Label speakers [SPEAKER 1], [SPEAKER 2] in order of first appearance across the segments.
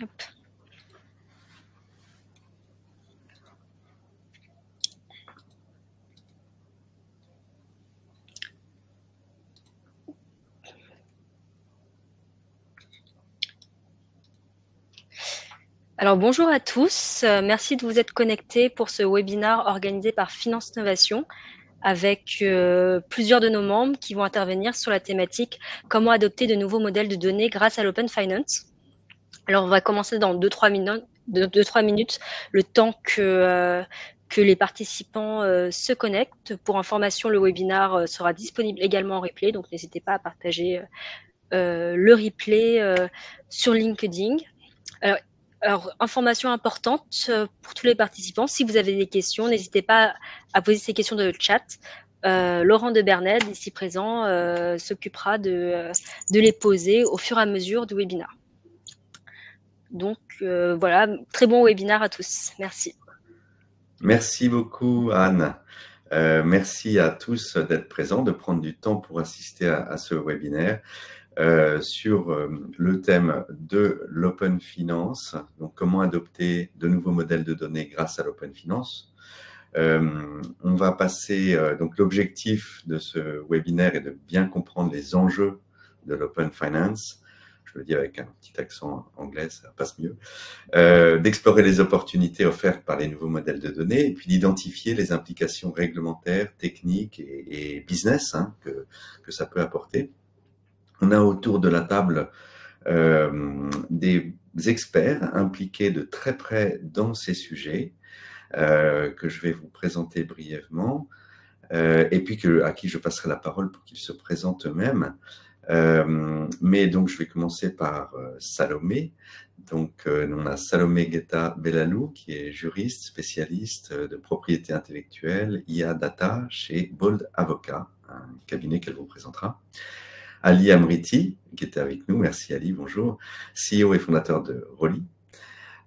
[SPEAKER 1] Hop. Alors bonjour à tous, merci de vous être connectés pour ce webinaire organisé par Finance Novation avec plusieurs de nos membres qui vont intervenir sur la thématique « Comment adopter de nouveaux modèles de données grâce à l'Open Finance ». Alors on va commencer dans 2-3 minutes, le temps que les participants se connectent. Pour information, le webinaire sera disponible également en replay, donc n'hésitez pas à partager le replay sur LinkedIn. Alors, information importante pour tous les participants, si vous avez des questions, n'hésitez pas à poser ces questions dans le chat. Laurent de Berned, ici présent, s'occupera de les poser au fur et à mesure du webinaire. Donc, voilà, très bon webinaire à tous. Merci.
[SPEAKER 2] Merci beaucoup, Anne. Merci à tous d'être présents, de prendre du temps pour assister à ce webinaire. Sur le thème de l'Open Finance, donc comment adopter de nouveaux modèles de données grâce à l'Open Finance. On va passer, donc l'objectif de ce webinaire est de bien comprendre les enjeux de l'Open Finance, je le dis avec un petit accent anglais, ça passe mieux, d'explorer les opportunités offertes par les nouveaux modèles de données et puis d'identifier les implications réglementaires, techniques et business que ça peut apporter. On a autour de la table des experts impliqués de très près dans ces sujets que je vais vous présenter brièvement et puis à qui je passerai la parole pour qu'ils se présentent eux-mêmes. Mais donc, je vais commencer par Salomé. Donc, on a Salomé Guetta Bellalou, qui est juriste, spécialiste de propriété intellectuelle, IA Data chez Bold Avocat, un cabinet qu'elle vous présentera. Ali Amriti, qui était avec nous, merci Ali, bonjour, CEO et fondateur de Rolly,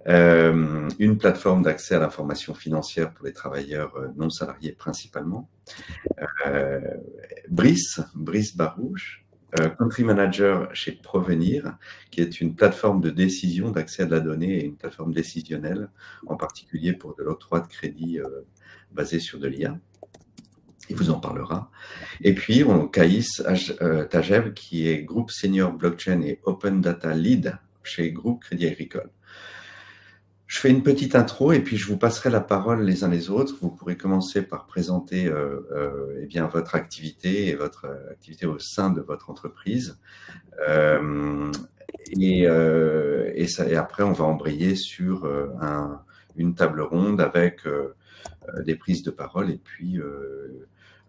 [SPEAKER 2] une plateforme d'accès à l'information financière pour les travailleurs non salariés principalement. Brice Barouche, country manager chez Provenir, qui est une plateforme de décision d'accès à de la donnée et une plateforme décisionnelle, en particulier pour de l'octroi de crédit basé sur de l'IA. Il vous en parlera. Et puis, Kaïs Tajev, qui est Groupe Senior Blockchain et Open Data Lead chez Groupe Crédit Agricole. Je fais une petite intro et puis je vous passerai la parole les uns les autres. Vous pourrez commencer par présenter eh bien, votre activité et votre activité au sein de votre entreprise. Et après, on va embrayer sur une table ronde avec des prises de parole et puis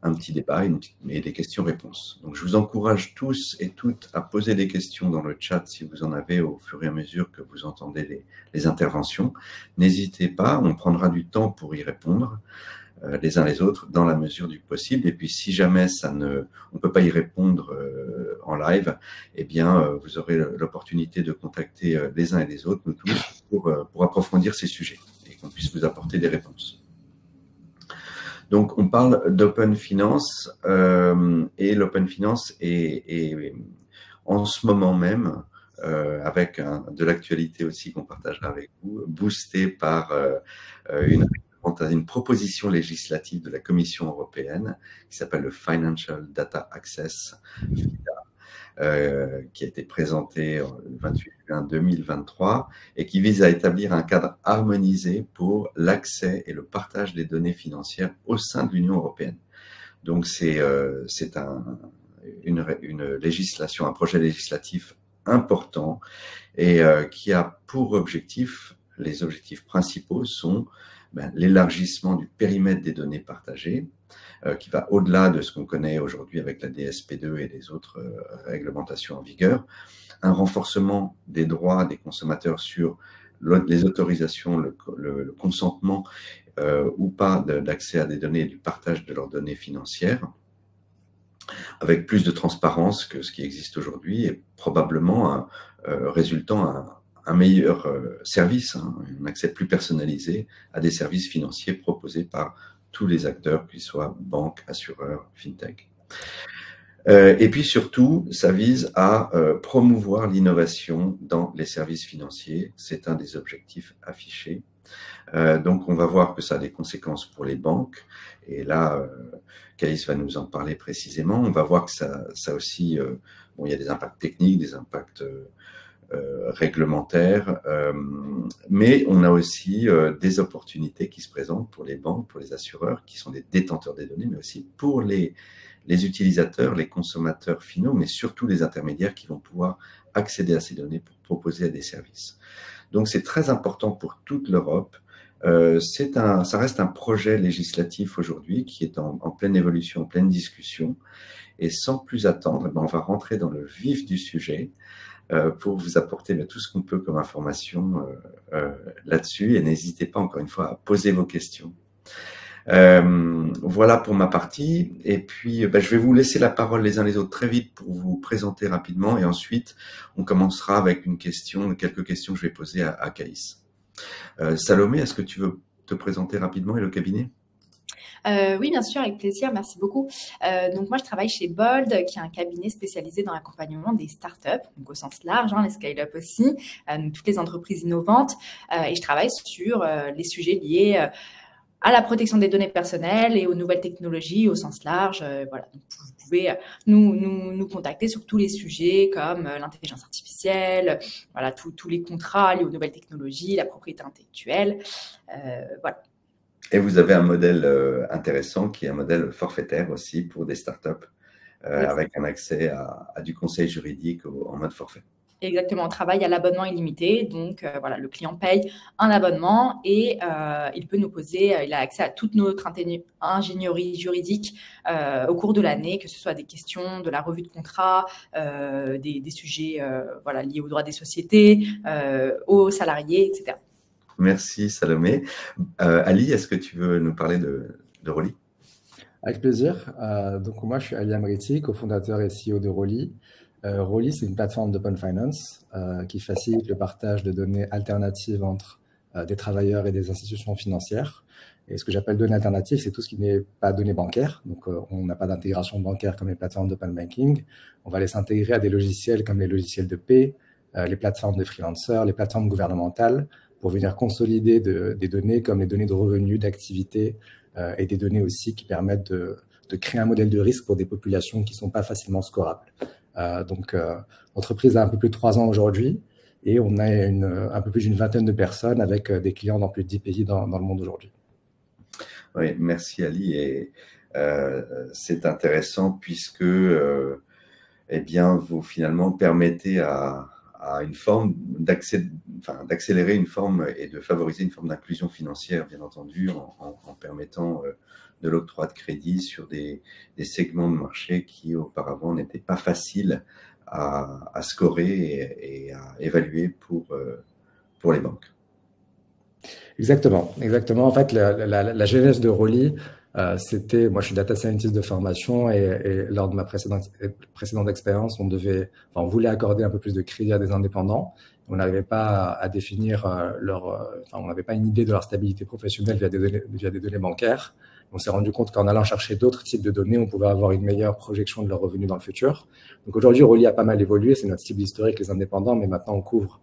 [SPEAKER 2] un petit débat et des questions-réponses. Donc, je vous encourage tous et toutes à poser des questions dans le chat si vous en avez au fur et à mesure que vous entendez les interventions. N'hésitez pas, on prendra du temps pour y répondre les uns les autres dans la mesure du possible. Et puis, si jamais on ne peut pas y répondre en live, eh bien, vous aurez l'opportunité de contacter les uns et les autres, nous tous, pour approfondir ces sujets et qu'on puisse vous apporter des réponses. Donc, on parle d'Open Finance et l'Open Finance est en ce moment même, avec de l'actualité aussi qu'on partagera avec vous, boosté par une proposition législative de la Commission européenne qui s'appelle le Financial Data Access, qui a été présenté le 28 juin 2023 et qui vise à établir un cadre harmonisé pour l'accès et le partage des données financières au sein de l'Union européenne. Donc, c'est une législation, un projet législatif important et qui a pour objectif, les objectifs principaux sont l'élargissement du périmètre des données partagées, qui va au-delà de ce qu'on connaît aujourd'hui avec la DSP2 et les autres réglementations en vigueur, un renforcement des droits des consommateurs sur les autorisations, le consentement ou pas d'accès à des données et du partage de leurs données financières, avec plus de transparence que ce qui existe aujourd'hui et probablement résultant un meilleur service, un accès plus personnalisé à des services financiers proposés par tous les acteurs, qu'ils soient banques, assureurs, fintech. Et puis surtout, ça vise à promouvoir l'innovation dans les services financiers. C'est un des objectifs affichés. Donc, on va voir que ça a des conséquences pour les banques. Et là, Caïs va nous en parler précisément. On va voir que ça aussi, bon, il y a des impacts techniques, des impacts réglementaires, mais on a aussi des opportunités qui se présentent pour les banques, pour les assureurs, qui sont des détenteurs des données, mais aussi pour les utilisateurs, les consommateurs finaux, mais surtout les intermédiaires qui vont pouvoir accéder à ces données pour proposer des services. Donc, c'est très important pour toute l'Europe. Ça reste un projet législatif aujourd'hui qui est en pleine évolution, en pleine discussion. Et sans plus attendre, on va rentrer dans le vif du sujet pour vous apporter tout ce qu'on peut comme information là-dessus. Et n'hésitez pas, encore une fois, à poser vos questions. Voilà pour ma partie. Et puis, je vais vous laisser la parole les uns les autres très vite pour vous présenter rapidement. Et ensuite, on commencera avec quelques questions que je vais poser à Caïs. Salomé, est-ce que tu veux te présenter rapidement et le cabinet ?
[SPEAKER 3] Oui, bien sûr, avec plaisir. Merci beaucoup. Donc, moi, je travaille chez Bold, qui est un cabinet spécialisé dans l'accompagnement des startups, donc au sens large, les scale-up aussi, donc toutes les entreprises innovantes. Et je travaille sur les sujets liés à la protection des données personnelles et aux nouvelles technologies au sens large. Voilà. Donc, vous pouvez nous contacter sur tous les sujets comme l'intelligence artificielle, voilà, tous les contrats liés aux nouvelles technologies, la propriété intellectuelle. Voilà.
[SPEAKER 2] Et vous avez un modèle intéressant qui est un modèle forfaitaire aussi pour des startups avec un accès à du conseil juridique en mode forfait.
[SPEAKER 3] Exactement, on travaille à l'abonnement illimité. Donc, voilà, le client paye un abonnement et il peut nous poser, il a accès à toute notre ingénierie juridique au cours de l'année, que ce soit des questions de la revue de contrat, des sujets voilà, liés aux droits des sociétés, aux salariés, etc.
[SPEAKER 2] Merci Salomé. Ali, est-ce que tu veux nous parler de Rolly ?
[SPEAKER 4] Avec plaisir. Donc moi, je suis Ali Amriti, cofondateur et CEO de Rolly. Rolly, c'est une plateforme d'open finance qui facilite le partage de données alternatives entre des travailleurs et des institutions financières. Et ce que j'appelle données alternatives, c'est tout ce qui n'est pas données bancaires. Donc, on n'a pas d'intégration bancaire comme les plateformes d'open banking. On va les intégrer à des logiciels comme les logiciels de paie, les plateformes de freelancers, les plateformes gouvernementales, pour venir consolider des données comme les données de revenus, d'activité et des données aussi qui permettent de créer un modèle de risque pour des populations qui ne sont pas facilement scorables. Donc, l'entreprise a un peu plus de 3 ans aujourd'hui et on a un peu plus d'une vingtaine de personnes avec des clients dans plus de 10 pays dans le monde aujourd'hui.
[SPEAKER 2] Oui, merci Ali. Et c'est intéressant puisque eh bien, vous finalement permettez à une forme d'accélérer une forme et de favoriser une forme d'inclusion financière, bien entendu, en permettant de l'octroi de crédit sur des segments de marché qui auparavant n'étaient pas faciles à scorer et à évaluer pour les banques.
[SPEAKER 4] Exactement. En fait, la genèse de Rolly, c'était, moi je suis data scientist de formation et lors de ma précédente expérience, on voulait accorder un peu plus de crédit à des indépendants. On n'arrivait pas à définir on n'avait pas une idée de leur stabilité professionnelle via des données bancaires. On s'est rendu compte qu'en allant chercher d'autres types de données, on pouvait avoir une meilleure projection de leurs revenus dans le futur. Donc aujourd'hui, Rolly a pas mal évolué, c'est notre cible historique, les indépendants, mais maintenant on couvre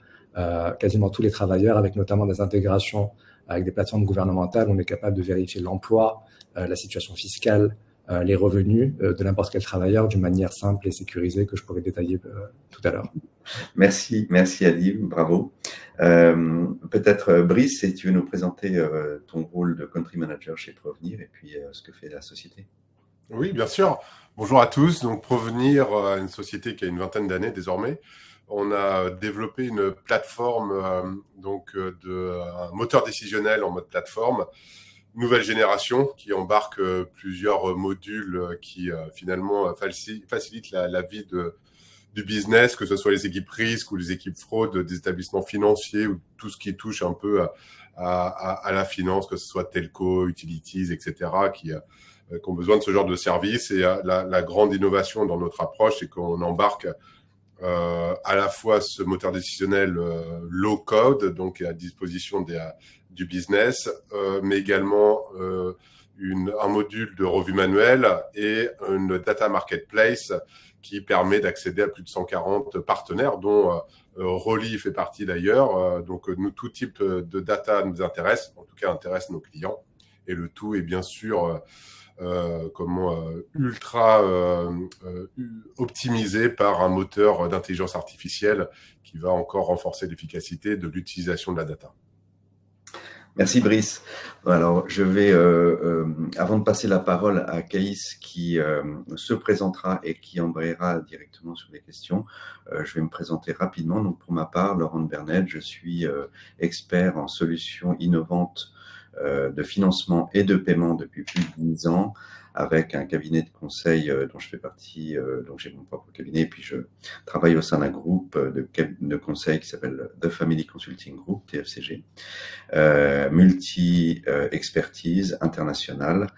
[SPEAKER 4] quasiment tous les travailleurs avec notamment des intégrations avec des plateformes gouvernementales. On est capable de vérifier l'emploi, la situation fiscale, les revenus de n'importe quel travailleur d'une manière simple et sécurisée que je pourrais détailler tout à l'heure.
[SPEAKER 2] Merci Ali, bravo. Peut-être Brice, si tu veux nous présenter ton rôle de country manager chez Provenir et puis ce que fait la société.
[SPEAKER 5] Oui, bien sûr. Bonjour à tous. Donc Provenir, une société qui a une vingtaine d'années désormais. On a développé une plateforme, un moteur décisionnel en mode plateforme, nouvelle génération qui embarque plusieurs modules qui finalement facilitent la vie du business, que ce soit les équipes risques ou les équipes fraude des établissements financiers ou tout ce qui touche un peu à la finance, que ce soit telco, utilities, etc., qui ont besoin de ce genre de services. Et la grande innovation dans notre approche, c'est qu'on embarque à la fois ce moteur décisionnel low code, donc à disposition du business, mais également un module de revue manuelle et une data marketplace qui permet d'accéder à plus de 140 partenaires, dont Rolly fait partie d'ailleurs. Donc, tout type de data nous intéresse, en tout cas intéresse nos clients. Et le tout est bien sûr ultra optimisé par un moteur d'intelligence artificielle qui va encore renforcer l'efficacité de l'utilisation de la data.
[SPEAKER 2] Merci Brice. Alors, je vais, avant de passer la parole à Caïs qui se présentera et qui embrayera directement sur les questions, je vais me présenter rapidement. Donc, pour ma part, Laurent Bernet, je suis expert en solutions innovantes de financement et de paiement depuis plus de 10 ans, avec un cabinet de conseil dont je fais partie, donc j'ai mon propre cabinet, et puis je travaille au sein d'un groupe de conseil qui s'appelle The Family Consulting Group, TFCG, multi-expertise internationale,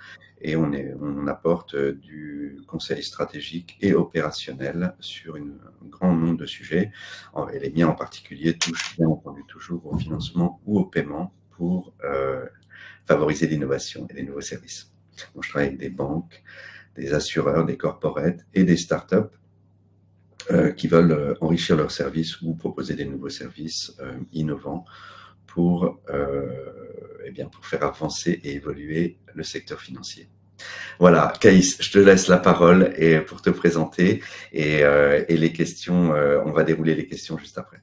[SPEAKER 2] et on apporte du conseil stratégique et opérationnel sur un grand nombre de sujets, et les miens en particulier touchent bien entendu toujours au financement ou au paiement pour favoriser l'innovation et les nouveaux services. Donc, je travaille avec des banques, des assureurs, des corporates et des startups qui veulent enrichir leurs services ou proposer des nouveaux services innovants pour faire avancer et évoluer le secteur financier. Voilà, Caïs, je te laisse la parole pour te présenter et les questions, on va dérouler les questions juste après.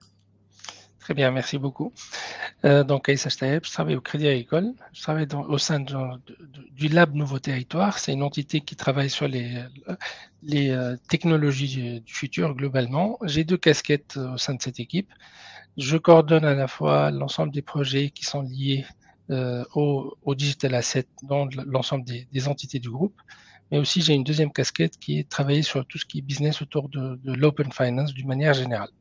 [SPEAKER 6] Très bien, merci beaucoup. Donc, Caïs Achtaeb, je travaille au Crédit Agricole. Je travaille au sein du Lab Nouveau Territoire. C'est une entité qui travaille sur les technologies du futur globalement. J'ai 2 casquettes au sein de cette équipe. Je coordonne à la fois l'ensemble des projets qui sont liés au digital asset dans l'ensemble des entités du groupe. Mais aussi, j'ai une deuxième casquette qui est de travailler sur tout ce qui est business autour de l'open finance d'une manière générale.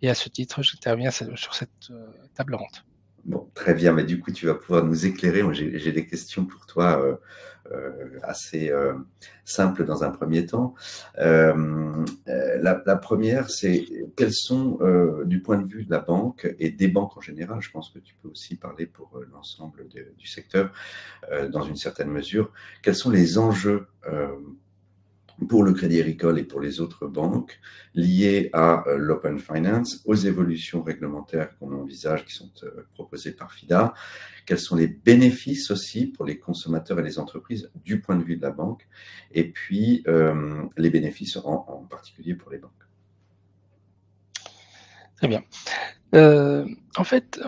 [SPEAKER 6] Et à ce titre, j'interviens sur cette table ronde.
[SPEAKER 2] Bon, très bien, mais du coup, tu vas pouvoir nous éclairer. J'ai des questions pour toi assez simples dans un premier temps. La première, c'est quels sont, du point de vue de la banque et des banques en général, je pense que tu peux aussi parler pour l'ensemble du secteur dans une certaine mesure, quels sont les enjeux pour le Crédit Agricole et pour les autres banques liées à l'open finance, aux évolutions réglementaires qu'on envisage qui sont proposées par FIDA, quels sont les bénéfices aussi pour les consommateurs et les entreprises du point de vue de la banque, et puis les bénéfices en particulier pour les banques.
[SPEAKER 6] Très bien. En fait,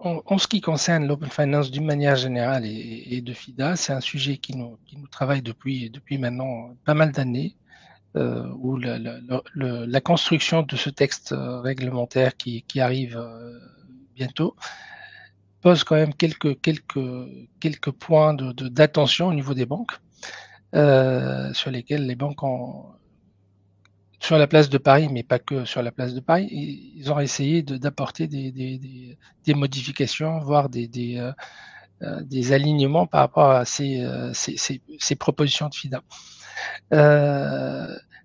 [SPEAKER 6] en ce qui concerne l'open finance d'une manière générale et de FIDA, c'est un sujet qui nous travaille depuis maintenant pas mal d'années, où la construction de ce texte réglementaire qui arrive bientôt pose quand même quelques points d'attention au niveau des banques, sur lesquels les banques sur la place de Paris, mais pas que sur la place de Paris, ils ont essayé d'apporter des modifications, voire des alignements par rapport à ces propositions de FIDA.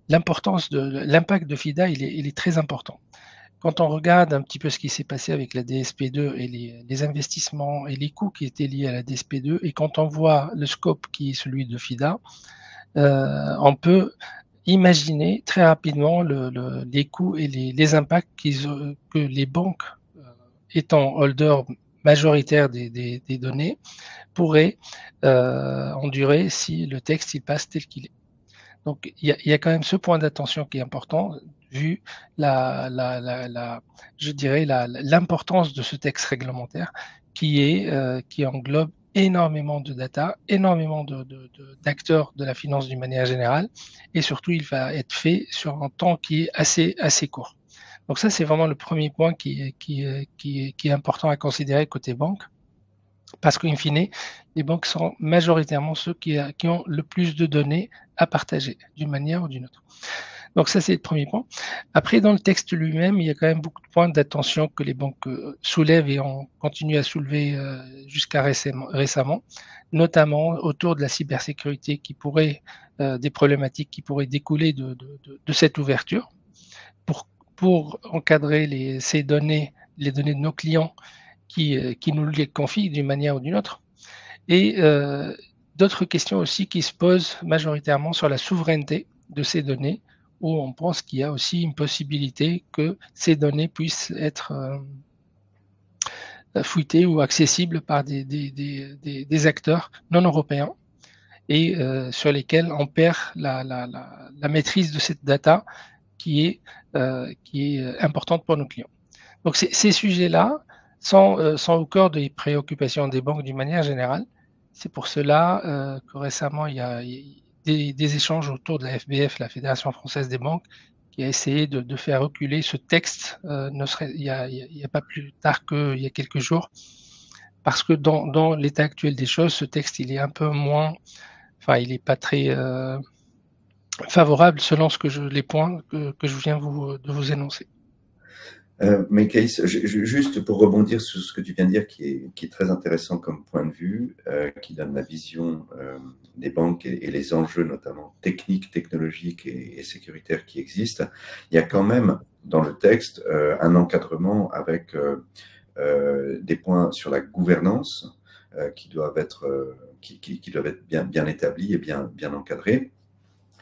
[SPEAKER 6] L'impact de FIDA, il est très important. Quand on regarde un petit peu ce qui s'est passé avec la DSP2 et les investissements et les coûts qui étaient liés à la DSP2, et quand on voit le scope qui est celui de FIDA, on peut imaginer très rapidement les coûts et les impacts que les banques, étant holders majoritaires des données, pourraient endurer si le texte il passe tel qu'il est. Donc il y a quand même ce point d'attention qui est important, vu je dirais l'importance de ce texte réglementaire qui englobe énormément de data, énormément d'acteurs de la finance d'une manière générale, et surtout il va être fait sur un temps qui est assez court. Donc ça, c'est vraiment le premier point qui est important à considérer côté banque, parce qu'in fine, les banques sont majoritairement ceux qui ont le plus de données à partager d'une manière ou d'une autre. Donc ça, c'est le premier point. Après, dans le texte lui-même, il y a quand même beaucoup de points d'attention que les banques soulèvent et ont continué à soulever jusqu'à récemment, notamment autour de la cybersécurité des problématiques qui pourraient découler de cette ouverture pour encadrer ces données, les données de nos clients qui nous les confient d'une manière ou d'une autre. Et d'autres questions aussi qui se posent majoritairement sur la souveraineté de ces données, où on pense qu'il y a aussi une possibilité que ces données puissent être fouillées ou accessibles par des acteurs non européens et sur lesquels on perd la maîtrise de cette data qui est importante pour nos clients. Donc ces sujets-là sont au cœur des préoccupations des banques d'une manière générale. C'est pour cela que récemment, il y a des échanges autour de la FBF, la Fédération française des banques, qui a essayé de faire reculer ce texte, il n'y a pas plus tard qu'il y a quelques jours, parce que dans l'état actuel des choses, ce texte, il est un peu moins, enfin, il n'est pas très favorable selon les points que je viens de vous énoncer.
[SPEAKER 2] Mais Keïs, juste pour rebondir sur ce que tu viens de dire, qui est très intéressant comme point de vue, qui donne la vision des banques et les enjeux notamment techniques, technologiques et sécuritaires qui existent, il y a quand même dans le texte un encadrement avec des points sur la gouvernance qui doivent être bien établis et bien encadrés.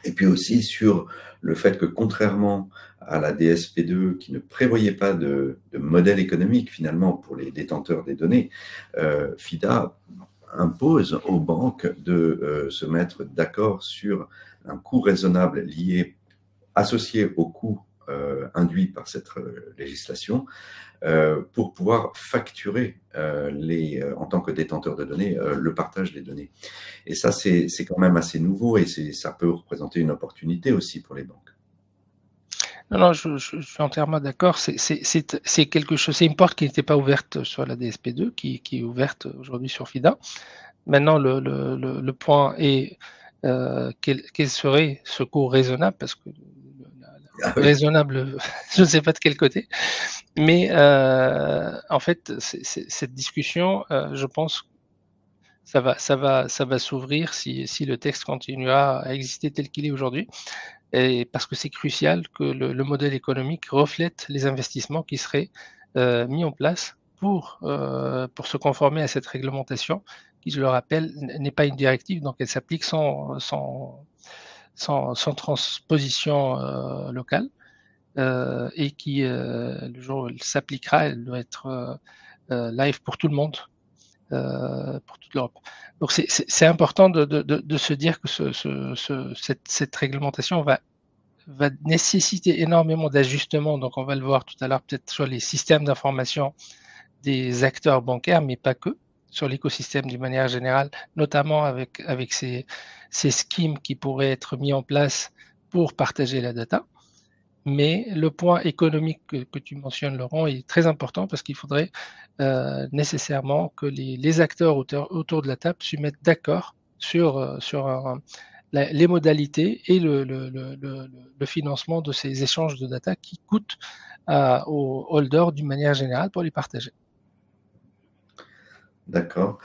[SPEAKER 2] Et puis aussi sur le fait que contrairement à la DSP2 qui ne prévoyait pas de modèle économique finalement pour les détenteurs des données, FIDA impose aux banques de se mettre d'accord sur un coût raisonnable associé au coût induit par cette législation pour pouvoir facturer en tant que détenteur de données le partage des données. Et ça, c'est quand même assez nouveau et ça peut représenter une opportunité aussi pour les banques.
[SPEAKER 6] Non, je suis entièrement d'accord. C'est quelque chose, c'est une porte qui n'était pas ouverte sur la DSP2, qui est ouverte aujourd'hui sur FIDA. Maintenant, le point est quel serait ce coût raisonnable, parce que raisonnable, je ne sais pas de quel côté. Mais en fait, cette discussion, je pense, ça va s'ouvrir si le texte continuera à exister tel qu'il est aujourd'hui. Et parce que c'est crucial que le modèle économique reflète les investissements qui seraient mis en place pour se conformer à cette réglementation, qui, je le rappelle, n'est pas une directive, donc elle s'applique sans transposition locale, et qui, le jour où elle s'appliquera, elle doit être live pour tout le monde, pour toute l'Europe. Donc c'est important de se dire que cette réglementation va nécessiter énormément d'ajustements. Donc on va le voir tout à l'heure peut-être sur les systèmes d'information des acteurs bancaires, mais pas que, sur l'écosystème d'une manière générale, notamment avec ces schemes qui pourraient être mis en place pour partager la data. Mais le point économique que tu mentionnes, Laurent, est très important parce qu'il faudrait nécessairement que les acteurs autour de la table se mettent d'accord sur les modalités et le financement de ces échanges de data qui coûtent aux holders d'une manière générale pour les partager.
[SPEAKER 2] D'accord.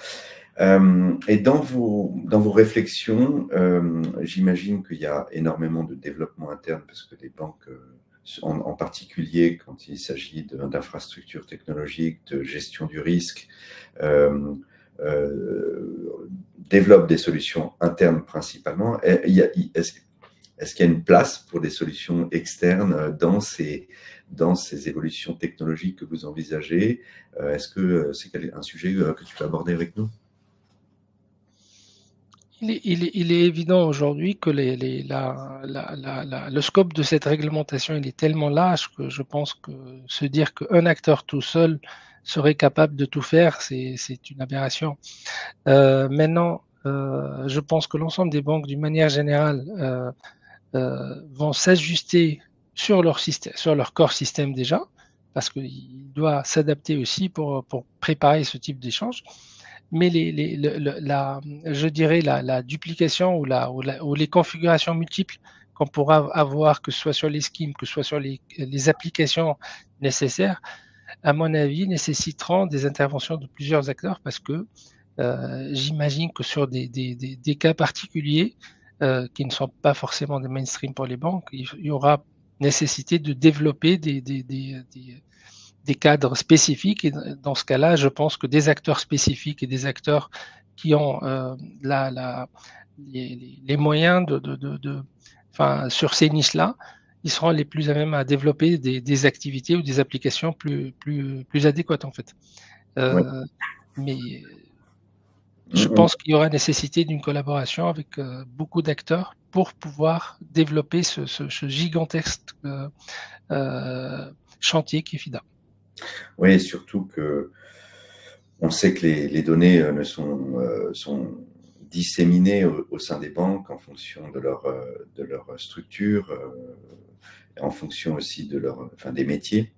[SPEAKER 2] Et dans vos réflexions, j'imagine qu'il y a énormément de développement interne parce que les banques, en particulier quand il s'agit d'infrastructures technologiques, de gestion du risque, développent des solutions internes principalement. Est-ce qu'il y a une place pour des solutions externes dans ces évolutions technologiques que vous envisagez? Est-ce que c'est un sujet que tu peux aborder avec nous?
[SPEAKER 6] Il est évident aujourd'hui que le scope de cette réglementation il est tellement large que je pense que se dire qu'un acteur tout seul serait capable de tout faire, c'est une aberration. Maintenant, je pense que l'ensemble des banques, d'une manière générale, vont s'ajuster sur leur core système déjà, parce qu'il doit s'adapter aussi pour préparer ce type d'échange. Mais je dirais la duplication ou les configurations multiples qu'on pourra avoir, que ce soit sur les schemes, que ce soit sur les applications nécessaires, à mon avis, nécessiteront des interventions de plusieurs acteurs parce que j'imagine que sur des cas particuliers qui ne sont pas forcément des mainstream pour les banques, il y aura nécessité de développer des cadres spécifiques. Et dans ce cas-là, je pense que des acteurs spécifiques et des acteurs qui ont les moyens sur ces niches-là, ils seront les plus à même à développer des activités ou des applications plus adéquates en fait. Mais je pense qu'il y aura nécessité d'une collaboration avec beaucoup d'acteurs pour pouvoir développer ce gigantesque chantier qui est FIDA.
[SPEAKER 2] Oui, surtout que on sait que les données sont disséminées au sein des banques en fonction de leur structure, en fonction aussi de des métiers.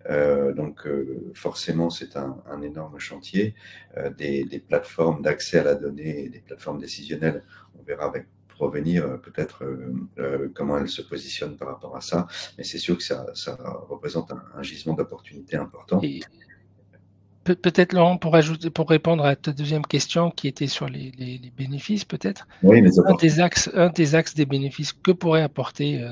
[SPEAKER 2] Donc forcément, c'est un énorme chantier. Des plateformes d'accès à la donnée, des plateformes décisionnelles, on verra avec revenir peut-être comment elles se positionnent par rapport à ça. Mais c'est sûr que ça représente un gisement d'opportunités important.
[SPEAKER 6] Et peut-être, Laurent, pour répondre à ta deuxième question qui était sur les bénéfices, peut-être.
[SPEAKER 2] Oui, mais
[SPEAKER 6] un des axes des bénéfices que pourrait apporter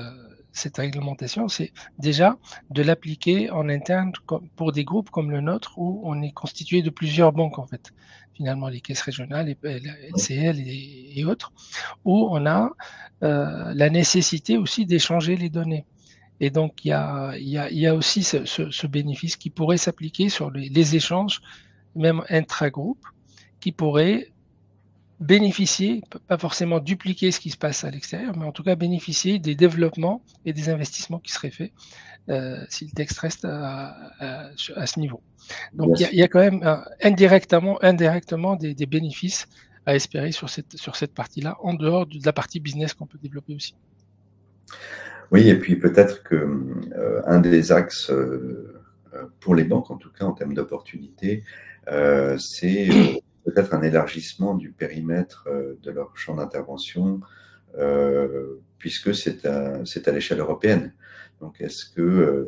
[SPEAKER 6] cette réglementation, c'est déjà de l'appliquer en interne pour des groupes comme le nôtre où on est constitué de plusieurs banques, en fait. Finalement, les caisses régionales, LCL et autres, où on a la nécessité aussi d'échanger les données. Et donc, il y a aussi ce bénéfice qui pourrait s'appliquer sur les échanges, même intra-groupe, qui pourrait bénéficier, pas forcément dupliquer ce qui se passe à l'extérieur, mais en tout cas bénéficier des développements et des investissements qui seraient faits si le texte reste à ce niveau. Donc, il y a quand même indirectement des bénéfices à espérer sur cette partie-là, en dehors de la partie business qu'on peut développer aussi.
[SPEAKER 2] Oui, et puis peut-être que un des axes pour les banques, en tout cas en termes d'opportunités, c'est peut-être un élargissement du périmètre de leur champ d'intervention, puisque c'est à l'échelle européenne. Donc, est-ce que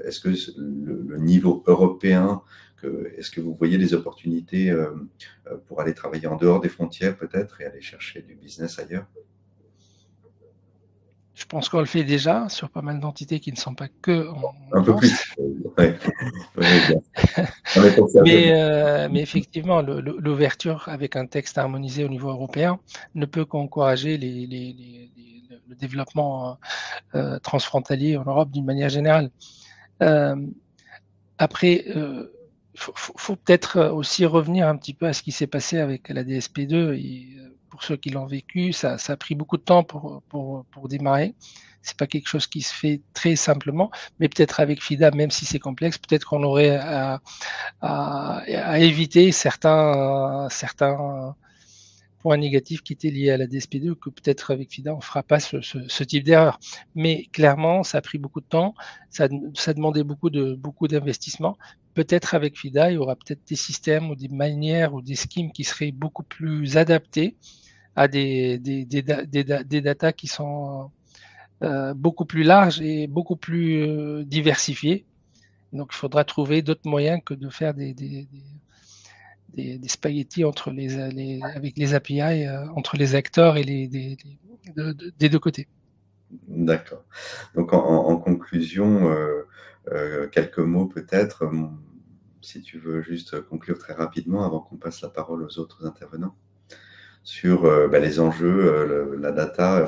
[SPEAKER 2] le niveau européen, est-ce que vous voyez des opportunités pour aller travailler en dehors des frontières peut-être et aller chercher du business ailleurs ?
[SPEAKER 6] Je pense qu'on le fait déjà sur pas mal d'entités qui ne sont pas que en
[SPEAKER 2] un peu
[SPEAKER 6] France.
[SPEAKER 2] plus. Ouais.
[SPEAKER 6] Mais effectivement, l'ouverture avec un texte harmonisé au niveau européen ne peut qu'encourager le développement transfrontalier en Europe d'une manière générale. Après, faut peut-être aussi revenir un petit peu à ce qui s'est passé avec la DSP2 et pour ceux qui l'ont vécu, ça a pris beaucoup de temps pour démarrer. C'est pas quelque chose qui se fait très simplement, mais peut-être avec FIDA, même si c'est complexe, peut-être qu'on aurait à éviter certains points négatifs qui étaient liés à la DSP2, que peut-être avec FIDA, on fera pas ce type d'erreur. Mais clairement, ça a pris beaucoup de temps, ça demandait beaucoup d'investissement. Peut-être avec FIDA, il y aura peut-être des systèmes ou des manières ou des schemes qui seraient beaucoup plus adaptés à des datas qui sont beaucoup plus larges et beaucoup plus diversifiées. Donc, il faudra trouver d'autres moyens que de faire des spaghettis avec les API entre les acteurs et des deux côtés.
[SPEAKER 2] D'accord. Donc, en conclusion, quelques mots peut-être, si tu veux juste conclure très rapidement avant qu'on passe la parole aux autres intervenants, sur les enjeux, la data,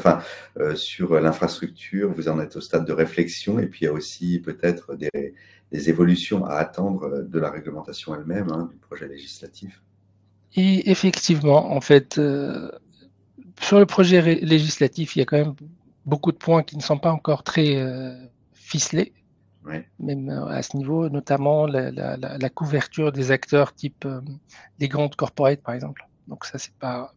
[SPEAKER 2] sur l'infrastructure, vous en êtes au stade de réflexion, et puis il y a aussi peut-être des évolutions à attendre de la réglementation elle-même, du projet législatif.
[SPEAKER 6] Et effectivement, en fait, sur le projet législatif, il y a quand même beaucoup de points qui ne sont pas encore très ficelés, même à ce niveau, notamment la couverture des acteurs type les grandes corporates, par exemple. Donc ça, c'est pas...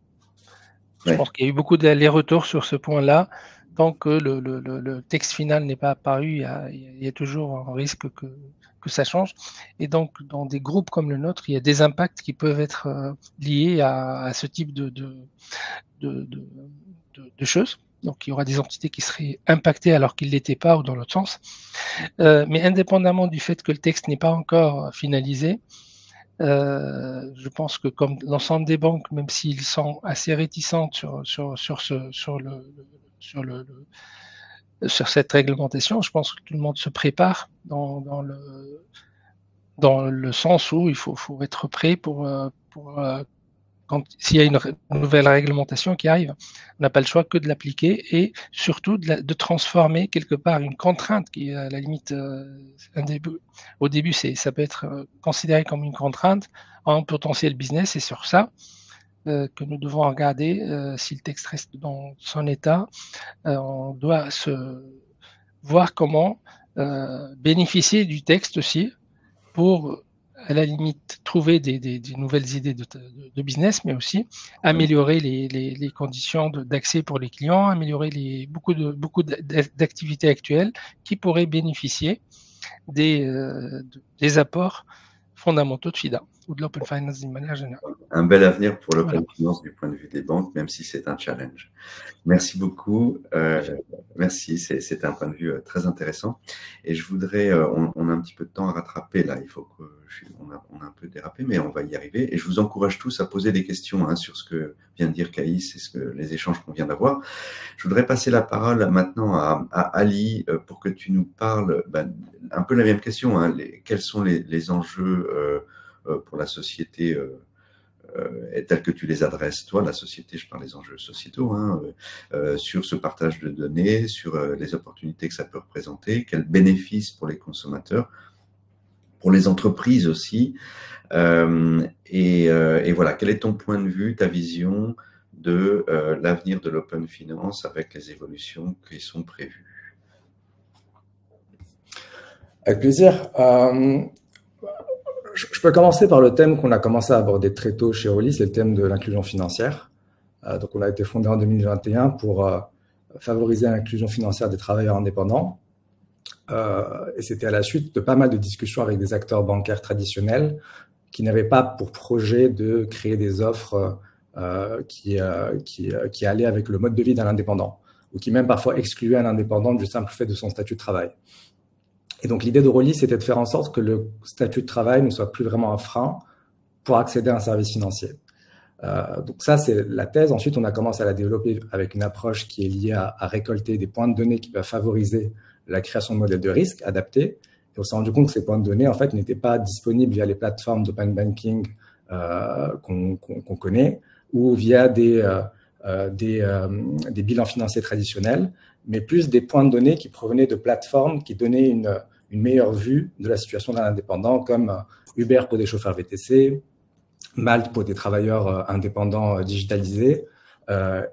[SPEAKER 6] Je pense qu'il y a eu beaucoup d'allers-retours sur ce point-là. Tant que le texte final n'est pas apparu, il y a toujours un risque que ça change. Et donc, dans des groupes comme le nôtre, il y a des impacts qui peuvent être liés à ce type de choses. Donc, il y aura des entités qui seraient impactées alors qu'ils ne l'étaient pas, ou dans l'autre sens. Mais indépendamment du fait que le texte n'est pas encore finalisé, je pense que comme l'ensemble des banques, même s'ils sont assez réticentes sur cette réglementation, je pense que tout le monde se prépare dans le sens où il faut être prêt pour s'il y a une nouvelle réglementation qui arrive. On n'a pas le choix que de l'appliquer et surtout de transformer quelque part une contrainte qui, à la limite, au début, ça peut être considéré comme une contrainte en potentiel business. Et sur ça, que nous devons regarder si le texte reste dans son état. On doit voir comment bénéficier du texte aussi pour, à la limite, trouver des nouvelles idées de business, mais aussi améliorer les conditions d'accès pour les clients, améliorer beaucoup d'activités actuelles qui pourraient bénéficier des apports fondamentaux de FIDA ou de l'Open Finance d'une manière générale.
[SPEAKER 2] Un bel avenir pour l'Open Finance du point de vue des banques, même si c'est un challenge. Merci beaucoup. Merci, c'est un point de vue très intéressant. Et je voudrais, on a un petit peu de temps à rattraper là, il faut que on a un peu dérapé, mais on va y arriver. Et je vous encourage tous à poser des questions sur ce que vient de dire Caïs et les échanges qu'on vient d'avoir. Je voudrais passer la parole maintenant à Ali pour que tu nous parles un peu la même question. Quels sont les enjeux pour la société tels que tu les adresses, toi, la société, je parle des enjeux sociétaux, sur ce partage de données, sur les opportunités que ça peut représenter, quels bénéfices pour les consommateurs, pour les entreprises aussi. Et voilà, quel est ton point de vue, ta vision de l'avenir de l'Open Finance avec les évolutions qui sont prévues?
[SPEAKER 4] Avec plaisir. Je peux commencer par le thème qu'on a commencé à aborder très tôt chez Rolly, c'est le thème de l'inclusion financière. Donc, on a été fondé en 2021 pour favoriser l'inclusion financière des travailleurs indépendants. Et c'était à la suite de pas mal de discussions avec des acteurs bancaires traditionnels qui n'avaient pas pour projet de créer des offres qui allaient avec le mode de vie d'un indépendant ou qui même parfois excluaient un indépendant du simple fait de son statut de travail. Et donc, l'idée de Rolly, c'était de faire en sorte que le statut de travail ne soit plus vraiment un frein pour accéder à un service financier. Donc ça, c'est la thèse. Ensuite, on a commencé à la développer avec une approche qui est liée à récolter des points de données qui peuvent favoriser la création de modèles de risque adaptés. Et on s'est rendu compte que ces points de données, en fait, n'étaient pas disponibles via les plateformes d'open banking qu'on connaît ou via des bilans financiers traditionnels, mais plus des points de données qui provenaient de plateformes qui donnaient une meilleure vue de la situation d'un indépendant, comme Uber pour des chauffeurs VTC, Malte pour des travailleurs indépendants digitalisés.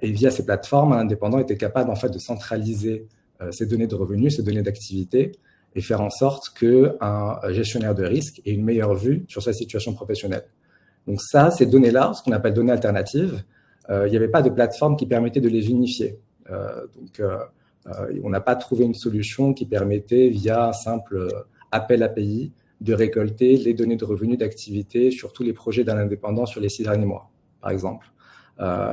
[SPEAKER 4] Et via ces plateformes, un indépendant était capable en fait de centraliser ses données de revenus, ses données d'activité, et faire en sorte qu'un gestionnaire de risque ait une meilleure vue sur sa situation professionnelle. Donc ça, ces données-là, ce qu'on appelle données alternatives, il n'y avait pas de plateforme qui permettait de les unifier. On n'a pas trouvé une solution qui permettait, via un simple appel API, de récolter les données de revenus d'activité sur tous les projets d'un indépendant sur les 6 derniers mois, par exemple.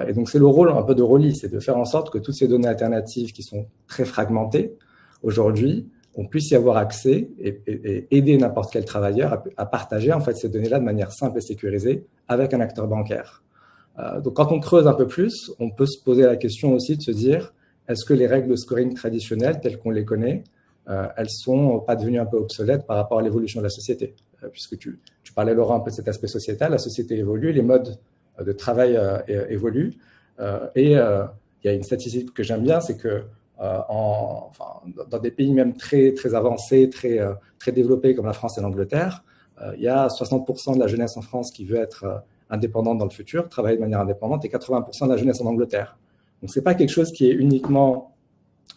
[SPEAKER 4] Et donc, c'est le rôle un peu de Rolly, c'est de faire en sorte que toutes ces données alternatives qui sont très fragmentées, aujourd'hui, on puisse y avoir accès et aider n'importe quel travailleur à partager en fait, ces données-là de manière simple et sécurisée avec un acteur bancaire. Donc, quand on creuse un peu plus, on peut se poser la question aussi de se dire, est-ce que les règles de scoring traditionnelles, telles qu'on les connaît, elles sont pas devenues un peu obsolètes par rapport à l'évolution de la société? Puisque tu parlais, Laurent, un peu de cet aspect sociétal, la société évolue, les modes de travail évoluent. Et il y a une statistique que j'aime bien, c'est que dans des pays même très, très avancés, très développés comme la France et l'Angleterre, il y a 60% de la jeunesse en France qui veut être indépendante dans le futur, travailler de manière indépendante, et 80% de la jeunesse en Angleterre. Donc, c'est pas quelque chose qui est uniquement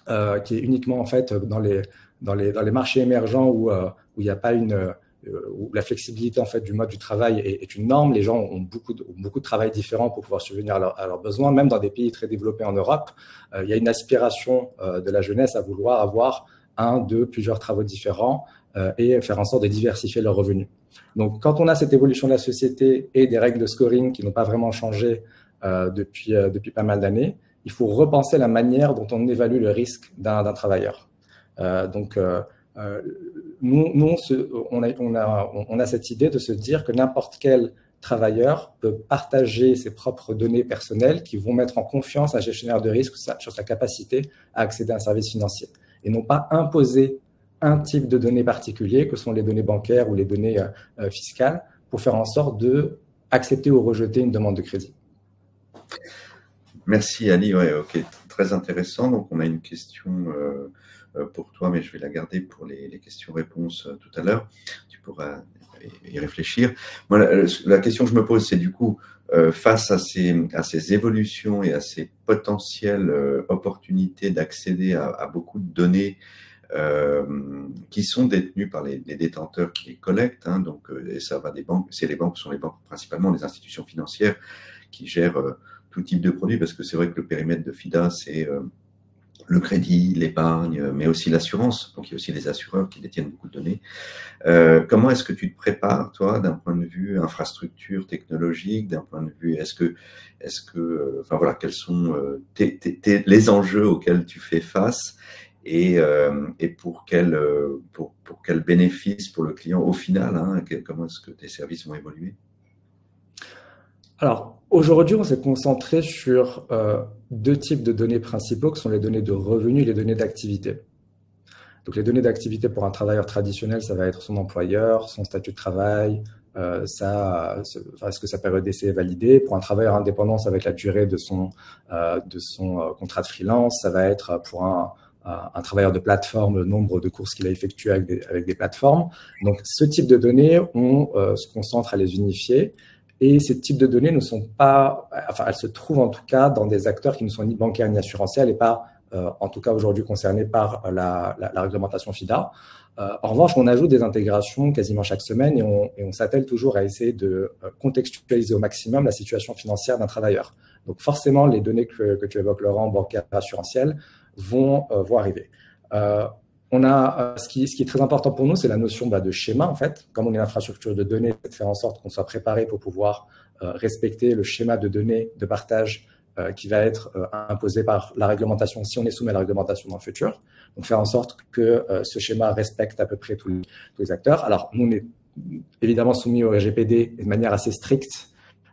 [SPEAKER 4] en fait dans les marchés émergents où il n'y a pas où la flexibilité en fait du mode du travail est une norme. Les gens ont beaucoup de travail différent pour pouvoir subvenir à leurs besoins. Même dans des pays très développés en Europe, il y a une aspiration de la jeunesse à vouloir avoir un, deux, plusieurs travaux différents et faire en sorte de diversifier leurs revenus. Donc, quand on a cette évolution de la société et des règles de scoring qui n'ont pas vraiment changé depuis pas mal d'années, il faut repenser la manière dont on évalue le risque d'un travailleur. Nous, on a cette idée de se dire que n'importe quel travailleur peut partager ses propres données personnelles qui vont mettre en confiance un gestionnaire de risque sur sa capacité à accéder à un service financier et non pas imposer un type de données particulier que sont les données bancaires ou les données fiscales pour faire en sorte d'accepter ou rejeter une demande de crédit.
[SPEAKER 2] Merci Ali, ouais, ok, très intéressant. Donc on a une question pour toi, mais je vais la garder pour les questions-réponses tout à l'heure. Tu pourras y réfléchir. Moi, la question que je me pose, c'est du coup, face à ces évolutions et à ces potentielles opportunités d'accéder à beaucoup de données qui sont détenues par les détenteurs qui les collectent, hein, donc, et ça va des banques, ce sont les banques principalement, les institutions financières qui gèrent tout type de produits, parce que c'est vrai que le périmètre de FIDA, c'est le crédit, l'épargne, mais aussi l'assurance. Donc, il y a aussi les assureurs qui détiennent beaucoup de données. Comment est-ce que tu te prépares, toi, d'un point de vue infrastructure technologique, d'un point de vue, enfin voilà, quels sont les enjeux auxquels tu fais face et pour quel bénéfice pour le client au final, hein, comment est-ce que tes services vont évoluer?
[SPEAKER 4] Alors, aujourd'hui, on s'est concentré sur deux types de données principaux, qui sont les données de revenus et les données d'activité. Donc, les données d'activité pour un travailleur traditionnel, ça va être son employeur, son statut de travail, est-ce que sa période d'essai est validée. Pour un travailleur indépendant, ça va être la durée de son contrat de freelance. Ça va être pour un travailleur de plateforme, le nombre de courses qu'il a effectuées avec des plateformes. Donc, ce type de données, on se concentre à les unifier. Et ces types de données ne sont pas, enfin, elles se trouvent en tout cas dans des acteurs qui ne sont ni bancaires ni assurantiels et pas, en tout cas aujourd'hui, concernés par la réglementation FIDA. En revanche, on ajoute des intégrations quasiment chaque semaine et on s'attelle toujours à essayer de contextualiser au maximum la situation financière d'un travailleur. Donc forcément, les données que tu évoques, Laurent, bancaires, assurantielles, vont arriver. Ce qui est très important pour nous, c'est la notion de schéma, en fait. Comme on est une infrastructure de données, c'est de faire en sorte qu'on soit préparé pour pouvoir respecter le schéma de données de partage qui va être imposé par la réglementation si on est soumis à la réglementation dans le futur. Donc, faire en sorte que ce schéma respecte à peu près tous les acteurs. Alors, nous, on est évidemment soumis au RGPD de manière assez stricte,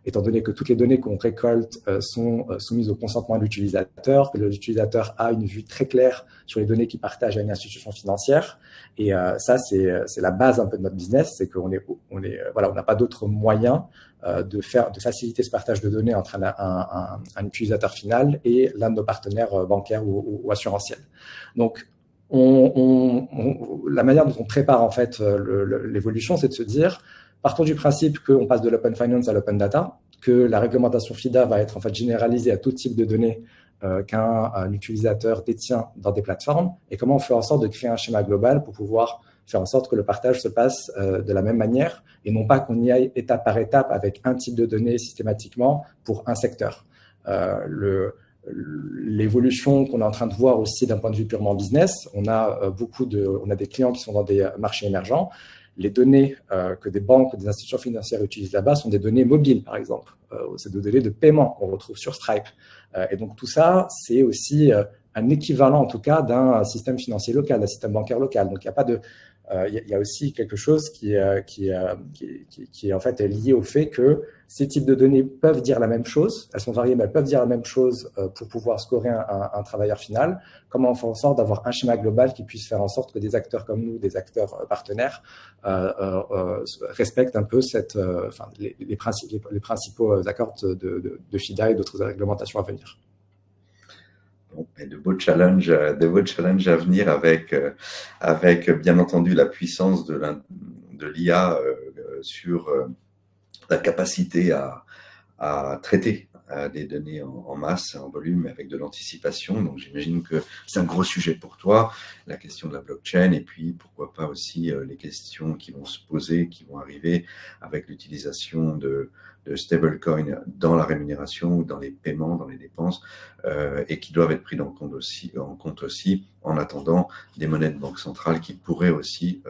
[SPEAKER 4] étant donné que toutes les données qu'on récolte sont soumises au consentement de l'utilisateur, que l'utilisateur a une vue très claire sur les données qu'il partage à une institution financière. Et ça, c'est la base un peu de notre business, c'est qu'on voilà, on n'a pas d'autre moyen de faciliter ce partage de données entre un utilisateur final et l'un de nos partenaires bancaires ou assurantiels. Donc, la manière dont on prépare en fait l'évolution, c'est de se dire, partons du principe qu'on passe de l'open finance à l'open data, que la réglementation FIDA va être en fait généralisée à tout type de données qu'un utilisateur détient dans des plateformes, et comment on fait en sorte de créer un schéma global pour pouvoir faire en sorte que le partage se passe de la même manière et non pas qu'on y aille étape par étape avec un type de données systématiquement pour un secteur. L'évolution qu'on est en train de voir aussi d'un point de vue purement business, on a des clients qui sont dans des marchés émergents. Les données que des banques, des institutions financières utilisent là-bas sont des données mobiles, par exemple. C'est des données de paiement qu'on retrouve sur Stripe. Et donc, tout ça, c'est aussi un équivalent, en tout cas, d'un système financier local, d'un système bancaire local. Donc, il n'y a pas de... Il y a aussi quelque chose qui est en fait lié au fait que ces types de données peuvent dire la même chose, elles sont variées, mais elles peuvent dire la même chose pour pouvoir scorer un travailleur final. Comment on fait en sorte d'avoir un schéma global qui puisse faire en sorte que des acteurs comme nous, des acteurs partenaires, respectent un peu les principaux accords de FIDA et d'autres réglementations à venir.
[SPEAKER 2] Et de beaux challenges à venir avec bien entendu la puissance de l'IA sur la capacité à traiter des données en masse, en volume, avec de l'anticipation. Donc j'imagine que c'est un gros sujet pour toi, la question de la blockchain, et puis pourquoi pas aussi les questions qui vont se poser, qui vont arriver avec l'utilisation de stablecoin dans la rémunération ou dans les paiements, dans les dépenses, et qui doivent être pris en compte aussi en attendant des monnaies de banque centrale qui pourraient aussi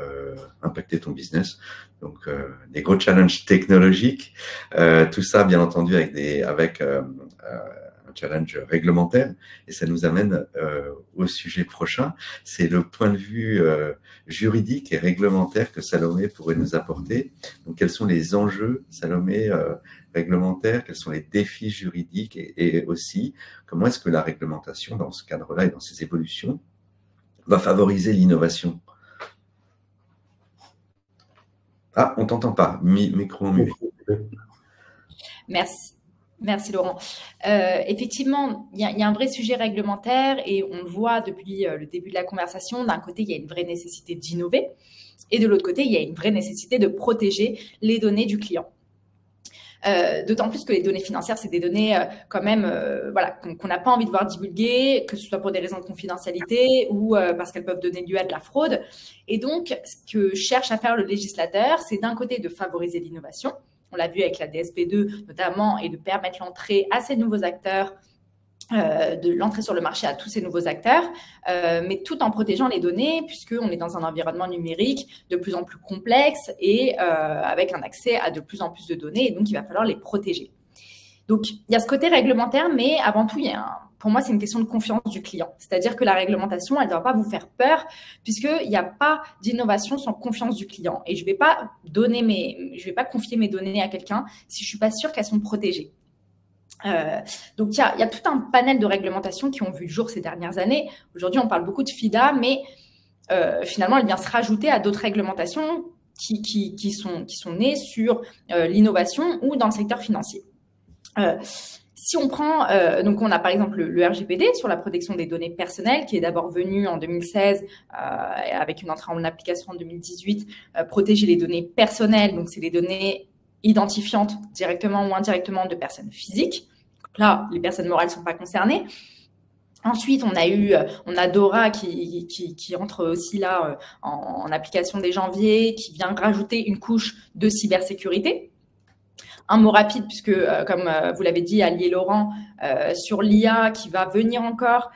[SPEAKER 2] impacter ton business. Donc, des gros challenges technologiques, tout ça bien entendu avec un challenge réglementaire, et ça nous amène au sujet prochain. C'est le point de vue juridique et réglementaire que Salomé pourrait nous apporter. Donc, quels sont les enjeux, Salomé, réglementaires, quels sont les défis juridiques et aussi comment est-ce que la réglementation, dans ce cadre-là et dans ces évolutions, va favoriser l'innovation? Ah, on t'entend pas. Micro muet.
[SPEAKER 3] Merci. Merci Laurent. Effectivement, il y a un vrai sujet réglementaire et on le voit depuis le début de la conversation. D'un côté, il y a une vraie nécessité d'innover et de l'autre côté, il y a une vraie nécessité de protéger les données du client. D'autant plus que les données financières, c'est des données quand même voilà, qu'on n'a pas envie de voir divulguer, que ce soit pour des raisons de confidentialité ou parce qu'elles peuvent donner lieu à de la fraude. Et donc, ce que cherche à faire le législateur, c'est d'un côté de favoriser l'innovation. On l'a vu avec la DSP2 notamment, et de permettre l'entrée à ces nouveaux acteurs, de l'entrée sur le marché à tous ces nouveaux acteurs, mais tout en protégeant les données, puisqu'on est dans un environnement numérique de plus en plus complexe et avec un accès à de plus en plus de données, et donc il va falloir les protéger. Donc, il y a ce côté réglementaire, mais avant tout, pour moi, c'est une question de confiance du client. C'est-à-dire que la réglementation, elle ne doit pas vous faire peur, puisqu'il n'y a pas d'innovation sans confiance du client. Et je ne vais pas confier mes données à quelqu'un si je ne suis pas sûre qu'elles sont protégées. Donc, il y a tout un panel de réglementations qui ont vu le jour ces dernières années. Aujourd'hui, on parle beaucoup de FIDA, mais finalement, elle vient se rajouter à d'autres réglementations qui sont nées sur l'innovation ou dans le secteur financier. Si on prend, donc on a par exemple le RGPD sur la protection des données personnelles qui est d'abord venu en 2016 avec une entrée en application en 2018, protéger les données personnelles, donc c'est les données identifiantes directement ou indirectement de personnes physiques. Donc là, les personnes morales ne sont pas concernées. Ensuite, on a DORA qui entre aussi là en application dès janvier, qui vient rajouter une couche de cybersécurité. Un mot rapide, puisque comme vous l'avez dit, allié Laurent, sur l'IA qui va venir encore,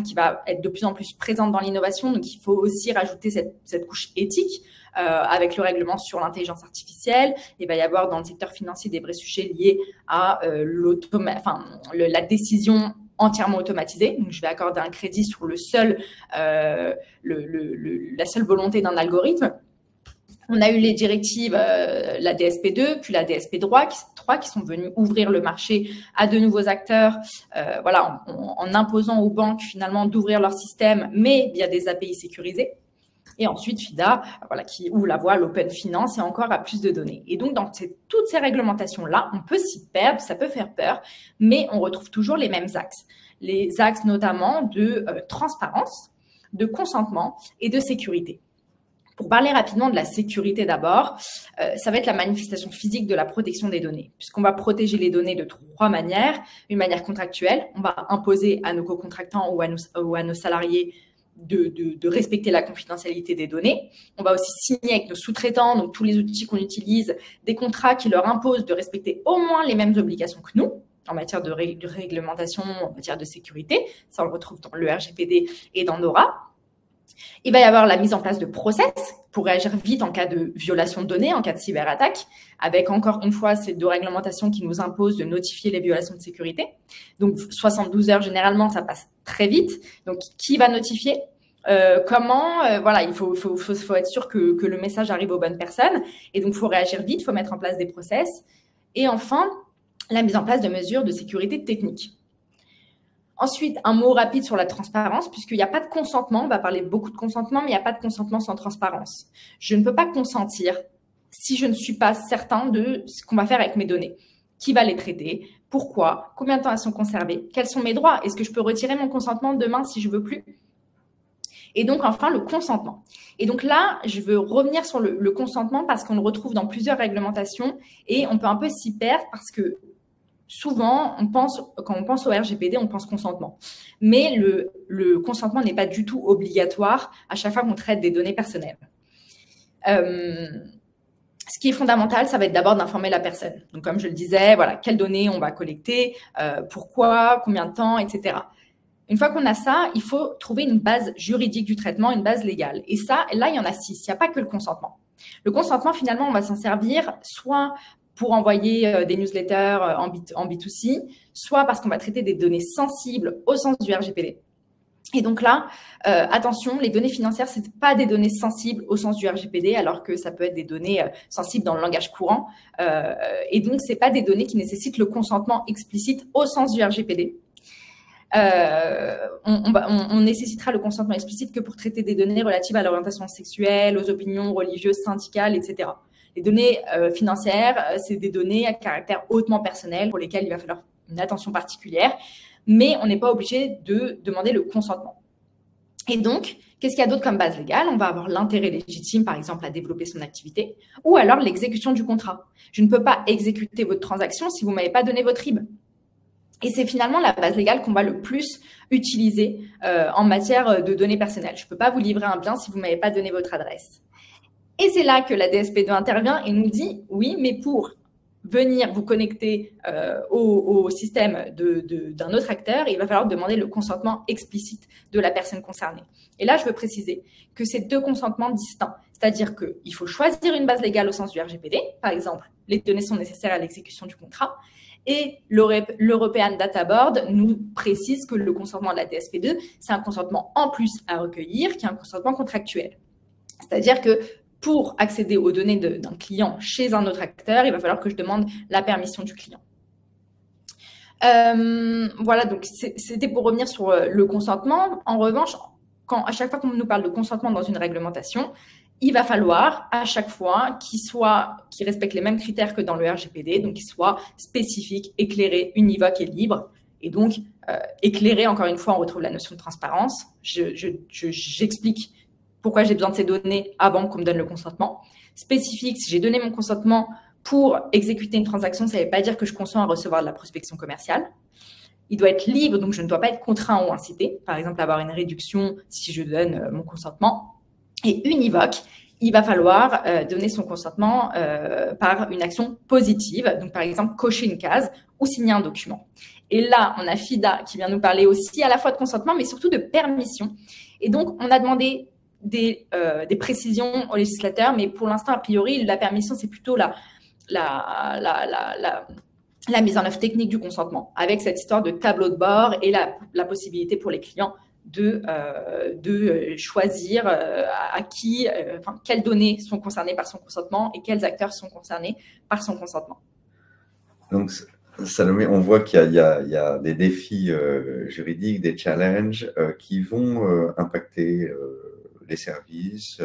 [SPEAKER 3] qui va être de plus en plus présente dans l'innovation. Donc, il faut aussi rajouter cette couche éthique avec le règlement sur l'intelligence artificielle. Il va y avoir dans le secteur financier des vrais sujets liés à la décision entièrement automatisée. Donc, je vais accorder un crédit sur la seule volonté d'un algorithme. On a eu les directives, la DSP2, puis la DSP3 qui sont venues ouvrir le marché à de nouveaux acteurs, en imposant aux banques finalement d'ouvrir leur système, mais via des API sécurisées. Et ensuite, FIDA, qui ouvre la voie à l'open finance et encore à plus de données. Et donc, dans toutes ces réglementations-là, on peut s'y perdre, ça peut faire peur, mais on retrouve toujours les mêmes axes. Les axes notamment de transparence, de consentement et de sécurité. Pour parler rapidement de la sécurité d'abord, ça va être la manifestation physique de la protection des données, puisqu'on va protéger les données de 3 manières. Une manière contractuelle, on va imposer à nos co-contractants ou à nos salariés de respecter la confidentialité des données. On va aussi signer avec nos sous-traitants, donc tous les outils qu'on utilise, des contrats qui leur imposent de respecter au moins les mêmes obligations que nous en matière de réglementation, en matière de sécurité. Ça, on le retrouve dans le RGPD et dans DORA. Il va y avoir la mise en place de process pour réagir vite en cas de violation de données, en cas de cyberattaque, avec encore une fois ces 2 réglementations qui nous imposent de notifier les violations de sécurité. Donc, 72 heures, généralement, ça passe très vite. Donc, qui va notifier ? Comment il faut être sûr que le message arrive aux bonnes personnes. Et donc, il faut réagir vite, il faut mettre en place des process. Et enfin, la mise en place de mesures de sécurité technique. Ensuite, un mot rapide sur la transparence, puisqu'il n'y a pas de consentement. On va parler beaucoup de consentement, mais il n'y a pas de consentement sans transparence. Je ne peux pas consentir si je ne suis pas certain de ce qu'on va faire avec mes données. Qui va les traiter? Pourquoi? Combien de temps elles sont conservées? Quels sont mes droits? Est-ce que je peux retirer mon consentement demain si je ne veux plus? Et donc, enfin, le consentement. Et donc là, je veux revenir sur le consentement parce qu'on le retrouve dans plusieurs réglementations et on peut un peu s'y perdre parce que souvent, quand on pense au RGPD, on pense consentement. Mais le consentement n'est pas du tout obligatoire à chaque fois qu'on traite des données personnelles. Ce qui est fondamental, ça va être d'abord d'informer la personne. Donc, comme je le disais, quelles données on va collecter, pourquoi, combien de temps, etc. Une fois qu'on a ça, il faut trouver une base juridique du traitement, une base légale. Et ça, là, il y en a 6. Il n'y a pas que le consentement. Le consentement, finalement, on va s'en servir soit pour envoyer des newsletters en B2C, soit parce qu'on va traiter des données sensibles au sens du RGPD. Et donc là, attention, les données financières, ce n'est pas des données sensibles au sens du RGPD, alors que ça peut être des données sensibles dans le langage courant. Et donc, ce n'est pas des données qui nécessitent le consentement explicite au sens du RGPD. On nécessitera le consentement explicite que pour traiter des données relatives à l'orientation sexuelle, aux opinions religieuses, syndicales, etc. Les données financières, c'est des données à caractère hautement personnel pour lesquelles il va falloir une attention particulière, mais on n'est pas obligé de demander le consentement. Et donc, qu'est-ce qu'il y a d'autre comme base légale? On va avoir l'intérêt légitime, par exemple, à développer son activité, ou alors l'exécution du contrat. Je ne peux pas exécuter votre transaction si vous ne m'avez pas donné votre RIB. Et c'est finalement la base légale qu'on va le plus utiliser en matière de données personnelles. Je ne peux pas vous livrer un bien si vous ne m'avez pas donné votre adresse. Et c'est là que la DSP2 intervient et nous dit, oui, mais pour venir vous connecter au système d'un autre acteur, il va falloir demander le consentement explicite de la personne concernée. Et là, je veux préciser que c'est deux consentements distincts. C'est-à-dire qu'il faut choisir une base légale au sens du RGPD. Par exemple, les données sont nécessaires à l'exécution du contrat. Et l'European Data Board nous précise que le consentement de la DSP2, c'est un consentement en plus à recueillir, qui est un consentement contractuel. C'est-à-dire que pour accéder aux données d'un client chez un autre acteur, il va falloir que je demande la permission du client. Voilà, donc c'était pour revenir sur le consentement. En revanche, à chaque fois qu'on nous parle de consentement dans une réglementation, il va falloir à chaque fois qu'il respecte les mêmes critères que dans le RGPD, donc qu'il soit spécifique, éclairé, univoque et libre. Et donc, éclairé, encore une fois, on retrouve la notion de transparence. J'explique pourquoi j'ai besoin de ces données avant qu'on me donne le consentement. Spécifique, si j'ai donné mon consentement pour exécuter une transaction, ça ne veut pas dire que je consens à recevoir de la prospection commerciale. Il doit être libre, donc je ne dois pas être contraint ou incité. Par exemple, avoir une réduction si je donne mon consentement. Et univoque, il va falloir donner son consentement par une action positive. Donc, par exemple, cocher une case ou signer un document. Et là, on a FIDA qui vient nous parler aussi à la fois de consentement, mais surtout de permission. Et donc, on a demandé des précisions au législateur, mais pour l'instant, a priori, la permission, c'est plutôt la mise en œuvre technique du consentement, avec cette histoire de tableau de bord et la possibilité pour les clients de choisir quelles données sont concernées par son consentement et quels acteurs sont concernés par son consentement.
[SPEAKER 2] Donc, Salomé, on voit qu'il y a des défis juridiques, des challenges qui vont impacter les services,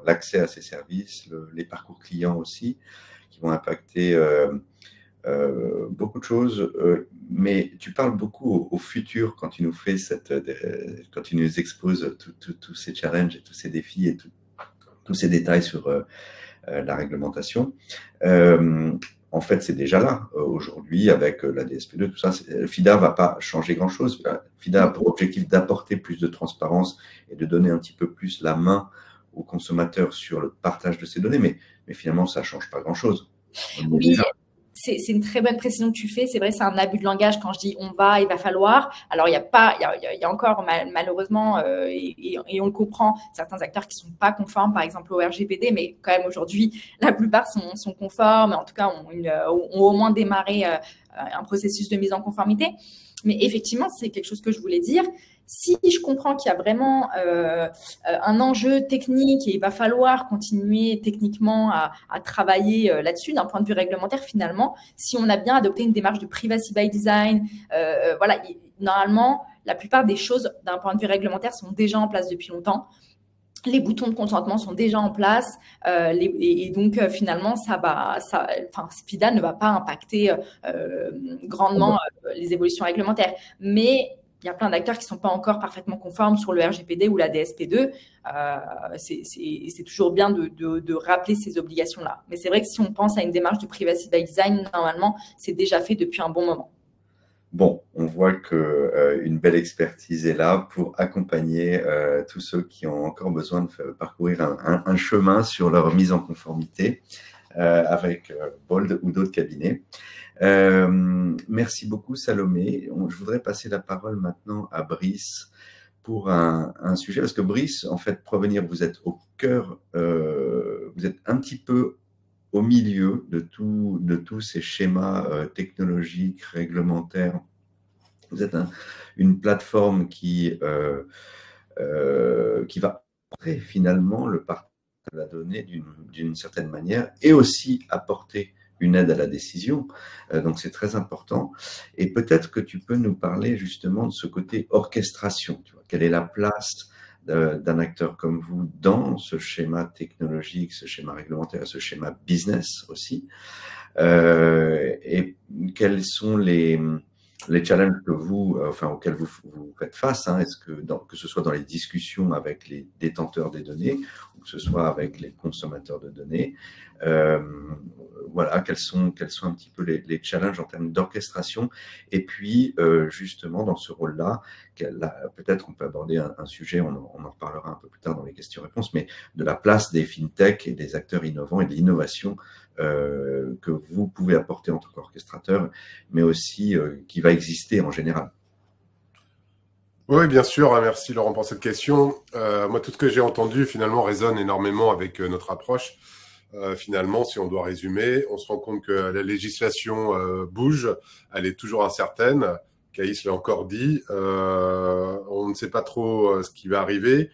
[SPEAKER 2] l'accès à ces services, les parcours clients aussi, qui vont impacter beaucoup de choses, mais tu parles beaucoup au futur quand tu nous fais quand tu nous exposes tous ces challenges et tous ces défis et tous ces détails sur la réglementation. En fait, c'est déjà là aujourd'hui avec la DSP2, tout ça. FIDA va pas changer grand-chose. FIDA a pour objectif d'apporter plus de transparence et de donner un petit peu plus la main aux consommateurs sur le partage de ces données, mais finalement, ça change pas grand-chose.
[SPEAKER 3] Oui. C'est une très bonne précision que tu fais. C'est vrai, c'est un abus de langage quand je dis on va, il va falloir. Alors, il y a encore malheureusement, et on le comprend, certains acteurs qui sont pas conformes, par exemple au RGPD, mais quand même aujourd'hui, la plupart sont conformes, en tout cas ont au moins démarré un processus de mise en conformité. Mais effectivement, c'est quelque chose que je voulais dire. Si je comprends qu'il y a vraiment un enjeu technique et il va falloir continuer techniquement à travailler là-dessus d'un point de vue réglementaire, finalement, si on a bien adopté une démarche de privacy by design, voilà, normalement, la plupart des choses d'un point de vue réglementaire sont déjà en place depuis longtemps. Les boutons de consentement sont déjà en place et donc finalement, FIDA ne va pas impacter grandement les évolutions réglementaires. Mais il y a plein d'acteurs qui ne sont pas encore parfaitement conformes sur le RGPD ou la DSP2. C'est toujours bien de rappeler ces obligations-là. Mais c'est vrai que si on pense à une démarche de privacy by design, normalement, c'est déjà fait depuis un bon moment.
[SPEAKER 2] Bon, on voit qu'une belle expertise est là pour accompagner tous ceux qui ont encore besoin de parcourir un chemin sur leur mise en conformité avec Bold ou d'autres cabinets. Merci beaucoup Salomé. Je voudrais passer la parole maintenant à Brice pour un sujet, parce que Brice, en fait, vous êtes au cœur, vous êtes un petit peu au milieu de tous ces schémas technologiques, réglementaires. Vous êtes une plateforme qui va apporter finalement le partage de la donnée d'une certaine manière et aussi apporter une aide à la décision. Donc, c'est très important. Et peut-être que tu peux nous parler justement de ce côté orchestration. Tu vois, quelle est la place d'un acteur comme vous dans ce schéma technologique, ce schéma réglementaire, ce schéma business aussi. Et quels sont les challenges que auxquels vous faites face, hein? Est-ce que ce soit dans les discussions avec les détenteurs des données ou que ce soit avec les consommateurs de données, voilà, quels sont un petit peu les challenges en termes d'orchestration. Et puis, justement, dans ce rôle-là, peut-être on peut aborder un sujet, on en reparlera un peu plus tard dans les questions-réponses, mais de la place des fintech et des acteurs innovants et de l'innovation que vous pouvez apporter en tant qu'orchestrateur, mais aussi qui va exister en général.
[SPEAKER 5] Oui, bien sûr. Merci Laurent pour cette question. Moi, tout ce que j'ai entendu finalement résonne énormément avec notre approche. Finalement, si on doit résumer, on se rend compte que la législation bouge, elle est toujours incertaine. Caïs l'a encore dit. On ne sait pas trop ce qui va arriver.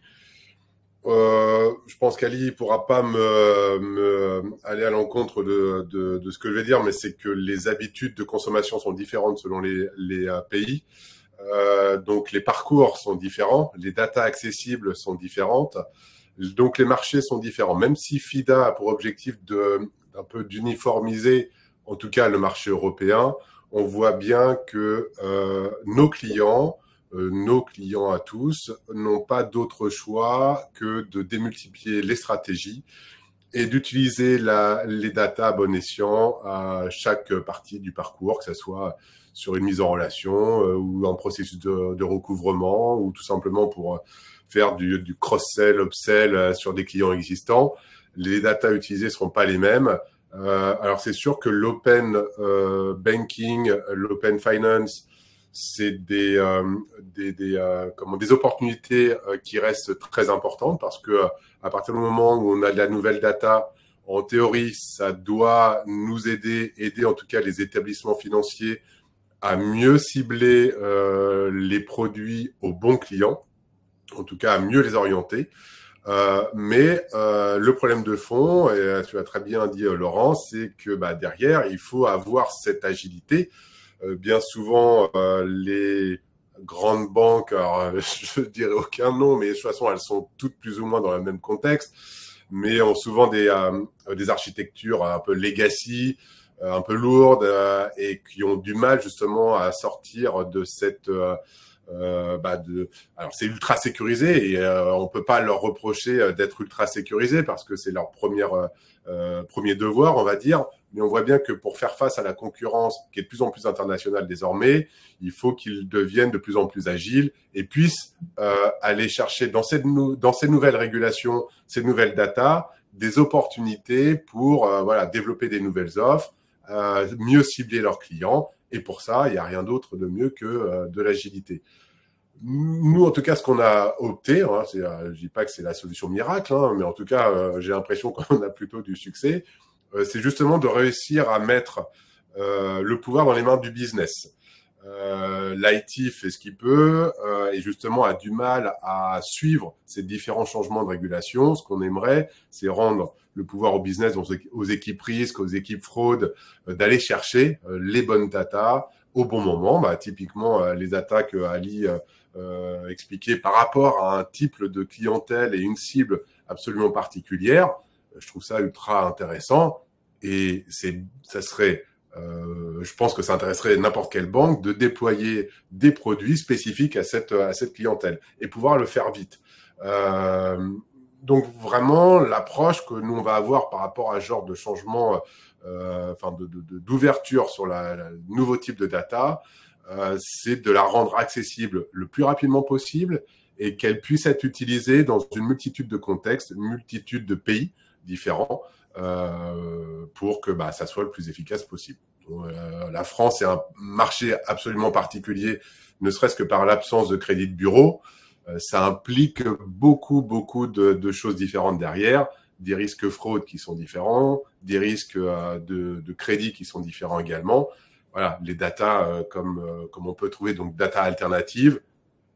[SPEAKER 5] Je pense qu'Ali ne pourra pas me aller à l'encontre de ce que je vais dire, mais c'est que les habitudes de consommation sont différentes selon les pays. Donc les parcours sont différents, les datas accessibles sont différentes, donc les marchés sont différents. Même si FIDA a pour objectif d'un peu d'uniformiser, en tout cas le marché européen, on voit bien que nos clients à tous n'ont pas d'autre choix que de démultiplier les stratégies et d'utiliser les datas à bon escient à chaque partie du parcours, que ce soit sur une mise en relation ou un processus de recouvrement ou tout simplement pour faire du cross-sell, upsell sur des clients existants. Les datas utilisées ne seront pas les mêmes. Alors c'est sûr que l'open banking, l'open finance, c'est des opportunités qui restent très importantes parce que à partir du moment où on a de la nouvelle data, en théorie, ça doit nous aider en tout cas les établissements financiers à mieux cibler les produits aux bons clients, en tout cas à mieux les orienter. Mais le problème de fond, et tu l'as très bien dit Laurent, c'est que derrière, il faut avoir cette agilité. Bien souvent, les grandes banques, alors je ne dirais aucun nom, mais de toute façon, elles sont toutes plus ou moins dans le même contexte, mais ont souvent des architectures un peu legacy, un peu lourdes, et qui ont du mal justement à sortir de cette... alors c'est ultra sécurisé et on peut pas leur reprocher d'être ultra sécurisé parce que c'est leur premier devoir, on va dire. Mais on voit bien que pour faire face à la concurrence qui est de plus en plus internationale désormais, il faut qu'ils deviennent de plus en plus agiles et puissent aller chercher dans ces nouvelles régulations, ces nouvelles data, des opportunités pour développer des nouvelles offres, mieux cibler leurs clients. Et pour ça, il n'y a rien d'autre de mieux que de l'agilité. Nous, en tout cas, ce qu'on a opté, hein, je dis pas que c'est la solution miracle, hein, mais en tout cas, j'ai l'impression qu'on a plutôt du succès, c'est justement de réussir à mettre le pouvoir dans les mains du business. L'IT fait ce qu'il peut et justement a du mal à suivre ces différents changements de régulation. Ce qu'on aimerait, c'est rendre le pouvoir au business, aux équipes risques, aux équipes fraude, d'aller chercher les bonnes datas au bon moment. Typiquement, les datas que Ali expliquait par rapport à un type de clientèle et une cible absolument particulière. Je trouve ça ultra intéressant et ça serait... je pense que ça intéresserait n'importe quelle banque de déployer des produits spécifiques à cette clientèle et pouvoir le faire vite. Donc vraiment, l'approche que nous on va avoir par rapport à ce genre de changement, d'ouverture sur le nouveau type de data, c'est de la rendre accessible le plus rapidement possible et qu'elle puisse être utilisée dans une multitude de contextes, une multitude de pays différents pour que ça soit le plus efficace possible. La France est un marché absolument particulier, ne serait-ce que par l'absence de crédit de bureau. Ça implique beaucoup de choses différentes derrière, des risques fraude qui sont différents, des risques de crédit qui sont différents également. Voilà, les data comme on peut trouver donc data alternatives,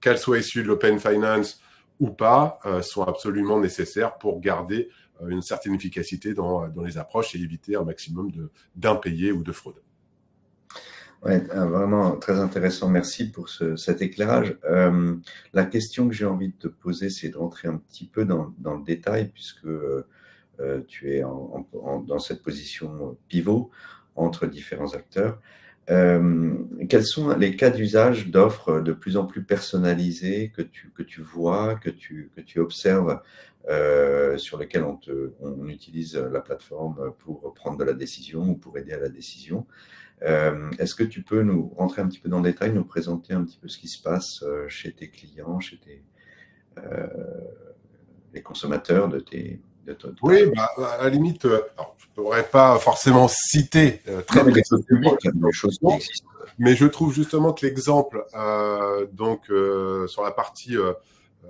[SPEAKER 5] qu'elles soient issues de l'open finance ou pas, sont absolument nécessaires pour garder une certaine efficacité dans les approches et éviter un maximum d'impayés ou de fraude.
[SPEAKER 2] Ouais, vraiment très intéressant. Merci pour cet éclairage. La question que j'ai envie de te poser, c'est de rentrer un petit peu dans le détail, puisque tu es dans cette position pivot entre différents acteurs. Quels sont les cas d'usage d'offres de plus en plus personnalisées que tu vois, que tu observes, sur lesquels on utilise la plateforme pour prendre de la décision ou pour aider à la décision? Est-ce que tu peux nous rentrer un petit peu dans le détail, nous présenter un petit peu ce qui se passe chez tes clients, chez les consommateurs de
[SPEAKER 5] Oui, bah, à la limite, alors, je ne pourrais pas forcément citer très précisément,
[SPEAKER 2] des choses qui existent.
[SPEAKER 5] mais je trouve justement que l'exemple sur la partie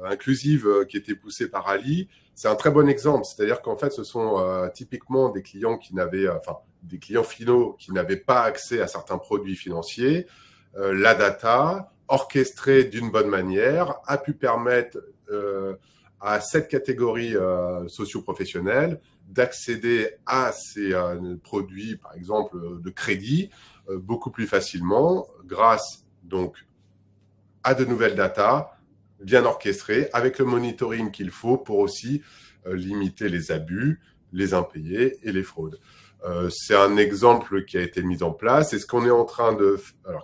[SPEAKER 5] inclusive qui était poussée par Ali, c'est un très bon exemple. C'est-à-dire qu'en fait, ce sont typiquement des clients des clients finaux qui n'avaient pas accès à certains produits financiers. La data, orchestrée d'une bonne manière, a pu permettre à cette catégorie socio-professionnelle d'accéder à ces produits, par exemple, de crédit, beaucoup plus facilement, grâce donc à de nouvelles data, bien orchestrées, avec le monitoring qu'il faut pour aussi limiter les abus, les impayés et les fraudes. C'est un exemple qui a été mis en place, et ce qu'on est en train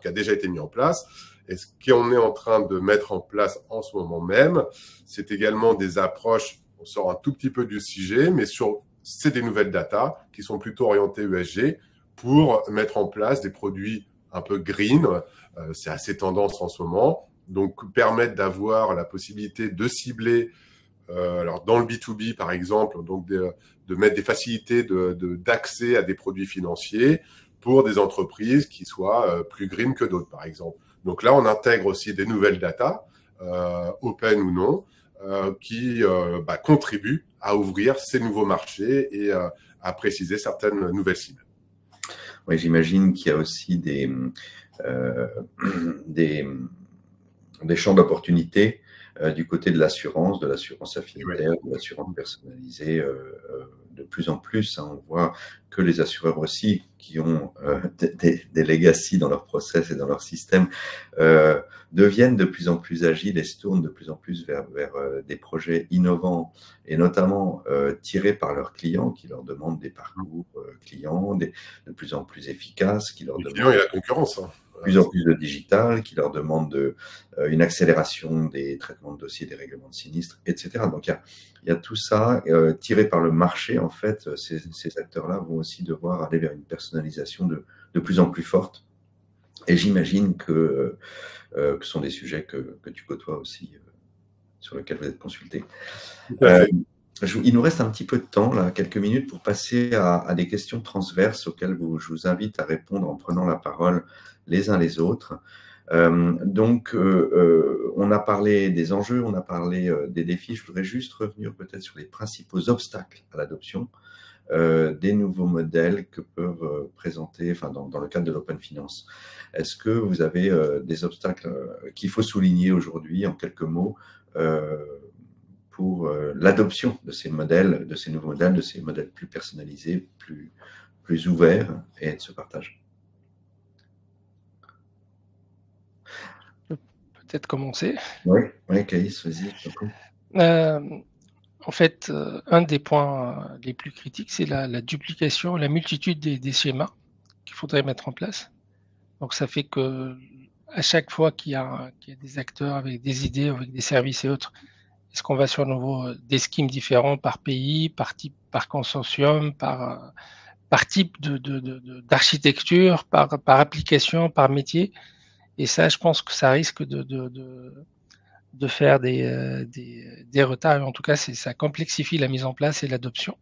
[SPEAKER 5] qui a déjà été mis en place, et ce qu'on est en train de mettre en place en ce moment même, c'est également des approches, on sort un tout petit peu du sujet, mais c'est des nouvelles data qui sont plutôt orientées ESG pour mettre en place des produits un peu green. C'est assez tendance en ce moment. Donc, permettre d'avoir la possibilité de cibler, alors dans le B2B par exemple, donc de mettre des facilités d'accès à des produits financiers pour des entreprises qui soient plus green que d'autres, par exemple. Donc là, on intègre aussi des nouvelles data, open ou non, qui contribuent à ouvrir ces nouveaux marchés et à préciser certaines nouvelles cibles.
[SPEAKER 2] Oui, j'imagine qu'il y a aussi des champs d'opportunité du côté de l'assurance affinitaire, de l'assurance personnalisée, de plus en plus. On voit que les assureurs aussi, qui ont des legacy dans leur process et dans leur système, deviennent de plus en plus agiles et se tournent de plus en plus vers des projets innovants, et notamment tirés par leurs clients, qui leur demandent des parcours clients de plus en plus efficaces, qui leur demandent...
[SPEAKER 5] Il y a la concurrence, hein.
[SPEAKER 2] Plus en plus de digital, qui leur demande une accélération des traitements de dossiers, des règlements de sinistres, etc. Donc, il y a tout ça tiré par le marché. En fait, ces acteurs-là vont aussi devoir aller vers une personnalisation de plus en plus forte. Et j'imagine que ce sont des sujets que tu côtoies aussi, sur lesquels vous êtes consulté. Il nous reste un petit peu de temps, là, quelques minutes, pour passer à des questions transverses auxquelles je vous invite à répondre en prenant la parole les uns les autres. Donc, on a parlé des enjeux, on a parlé des défis. Je voudrais juste revenir peut-être sur les principaux obstacles à l'adoption des nouveaux modèles que peuvent présenter, dans le cadre de l'Open Finance. Est-ce que vous avez des obstacles qu'il faut souligner aujourd'hui, en quelques mots, pour l'adoption de ces modèles, de ces nouveaux modèles, de ces modèles plus personnalisés, plus ouverts et de ce partage?
[SPEAKER 6] Peut-être commencer.
[SPEAKER 2] Oui, Caïs, vas-y.
[SPEAKER 6] En fait, un des points les plus critiques, c'est la duplication, la multitude des schémas qu'il faudrait mettre en place. Donc, ça fait que à chaque fois qu'il y a des acteurs avec des idées, avec des services et autres, est-ce qu'on va sur nouveau des schemes différents par pays, par type, par consortium, par type d'architecture, par application, par métier? Et ça, je pense que ça risque de faire des retards. En tout cas, ça complexifie la mise en place et l'adoption.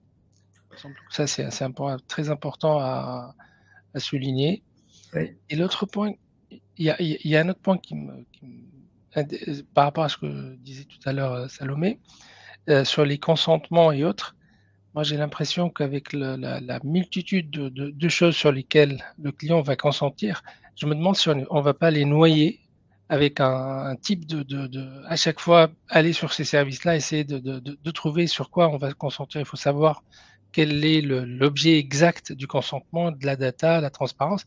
[SPEAKER 6] Ça, c'est un point très important à souligner.
[SPEAKER 2] Oui.
[SPEAKER 6] Et l'autre point, il y a un autre point par rapport à ce que disait tout à l'heure Salomé, sur les consentements et autres. Moi, j'ai l'impression qu'avec la multitude de choses sur lesquelles le client va consentir, je me demande si on ne va pas les noyer avec un type à chaque fois, aller sur ces services-là, essayer de trouver sur quoi on va consentir. Il faut savoir quel est l'objet exact du consentement, de la data, la transparence.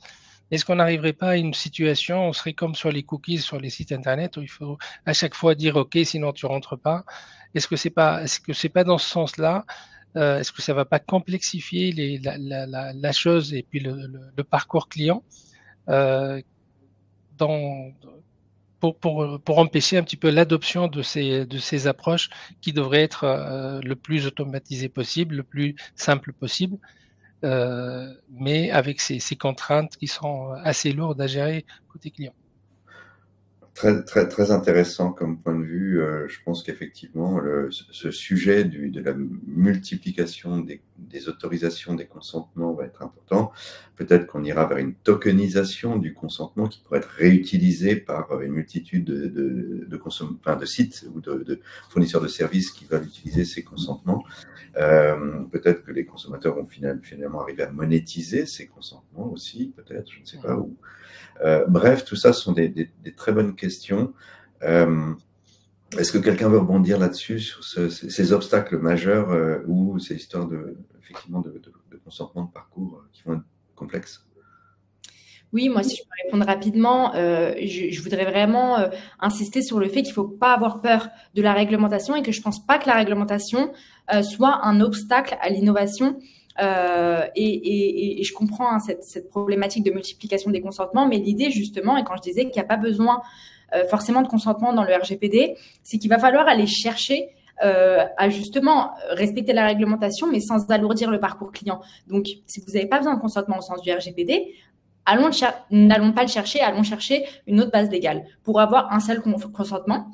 [SPEAKER 6] Est-ce qu'on n'arriverait pas à une situation, on serait comme sur les cookies sur les sites internet où il faut à chaque fois dire OK, sinon tu rentres pas. Est-ce que c'est pas dans ce sens-là? Est-ce que ça va pas complexifier la chose et puis le parcours client dans, pour empêcher un petit peu l'adoption de ces approches qui devraient être le plus automatisé possible, le plus simple possible, mais avec ces contraintes qui sont assez lourdes à gérer côté client.
[SPEAKER 2] Très intéressant comme point de vue. Je pense qu'effectivement, ce sujet de la multiplication des autorisations, des consentements va être important. Peut-être qu'on ira vers une tokenisation du consentement qui pourrait être réutilisé par une multitude de sites ou de fournisseurs de services qui veulent utiliser ces consentements. Peut-être que les consommateurs vont finalement arriver à monétiser ces consentements aussi, peut-être, je ne sais pas où. Bref, tout ça sont des très bonnes questions. Est-ce que quelqu'un veut rebondir là-dessus, sur ces obstacles majeurs ou ces histoires effectivement de consentement de parcours qui vont être complexes?
[SPEAKER 3] Oui, moi, si je peux répondre rapidement, je voudrais vraiment insister sur le fait qu'il ne faut pas avoir peur de la réglementation et que je ne pense pas que la réglementation soit un obstacle à l'innovation. Et je comprends cette problématique de multiplication des consentements, mais l'idée justement, et quand je disais qu'il n'y a pas besoin forcément de consentement dans le RGPD, c'est qu'il va falloir aller chercher à justement respecter la réglementation, mais sans alourdir le parcours client. Donc, si vous n'avez pas besoin de consentement au sens du RGPD, n'allons pas le chercher, allons chercher une autre base légale pour avoir un seul consentement.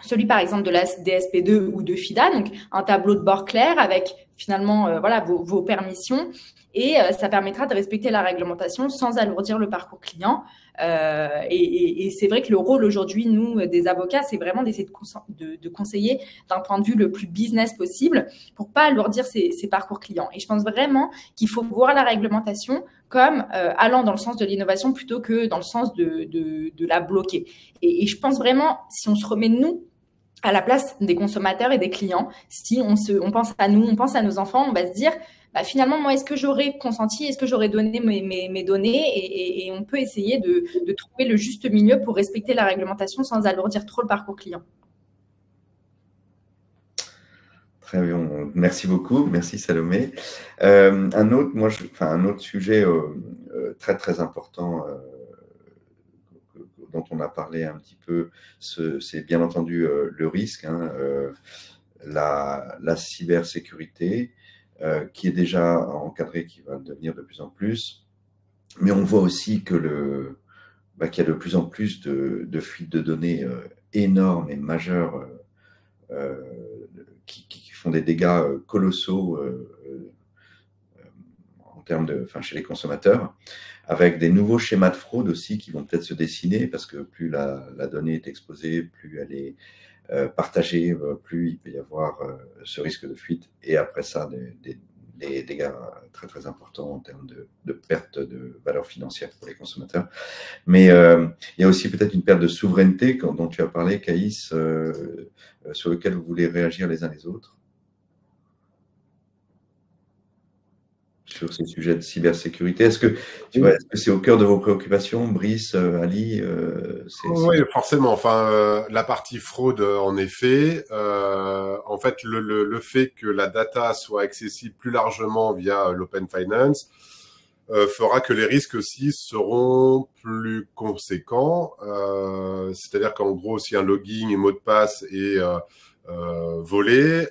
[SPEAKER 3] Celui, par exemple, de la DSP2 ou de FIDA, donc un tableau de bord clair avec finalement voilà, vos permissions et ça permettra de respecter la réglementation sans alourdir le parcours client. Et c'est vrai que le rôle aujourd'hui, nous, des avocats, c'est vraiment d'essayer de conseiller d'un point de vue le plus business possible pour pas alourdir ces parcours clients. Et je pense vraiment qu'il faut voir la réglementation comme allant dans le sens de l'innovation plutôt que dans le sens de la bloquer. Et je pense vraiment, si on se remet nous à la place des consommateurs et des clients, si on pense à nous, on pense à nos enfants, on va se dire, bah, finalement, moi, est-ce que j'aurais consenti, est-ce que j'aurais donné mes données et on peut essayer de trouver le juste milieu pour respecter la réglementation sans alourdir trop le parcours client.
[SPEAKER 2] Très bien, merci beaucoup, merci Salomé. Un autre sujet très important dont on a parlé un petit peu, c'est bien entendu le risque, la cybersécurité, qui est déjà encadrée, qui va devenir de plus en plus. Mais on voit aussi que qu'il y a de plus en plus de fuites de données énormes et majeures qui font des dégâts colossaux en termes chez les consommateurs, avec des nouveaux schémas de fraude aussi qui vont peut-être se dessiner, parce que plus la donnée est exposée, plus elle est partagée, plus il peut y avoir ce risque de fuite, et après ça, des dégâts très importants en termes de perte de valeur financière pour les consommateurs. Mais il y a aussi peut-être une perte de souveraineté dont tu as parlé, Caïs, sur lequel vous voulez réagir les uns les autres, sur ces sujets de cybersécurité. Est-ce que c'est au cœur de vos préoccupations, Brice, Ali?
[SPEAKER 5] Oui, forcément. Enfin, la partie fraude, en effet. En fait, le fait que la data soit accessible plus largement via l'Open Finance fera que les risques aussi seront plus conséquents. C'est-à-dire qu'en gros, si un login et mot de passe est volé,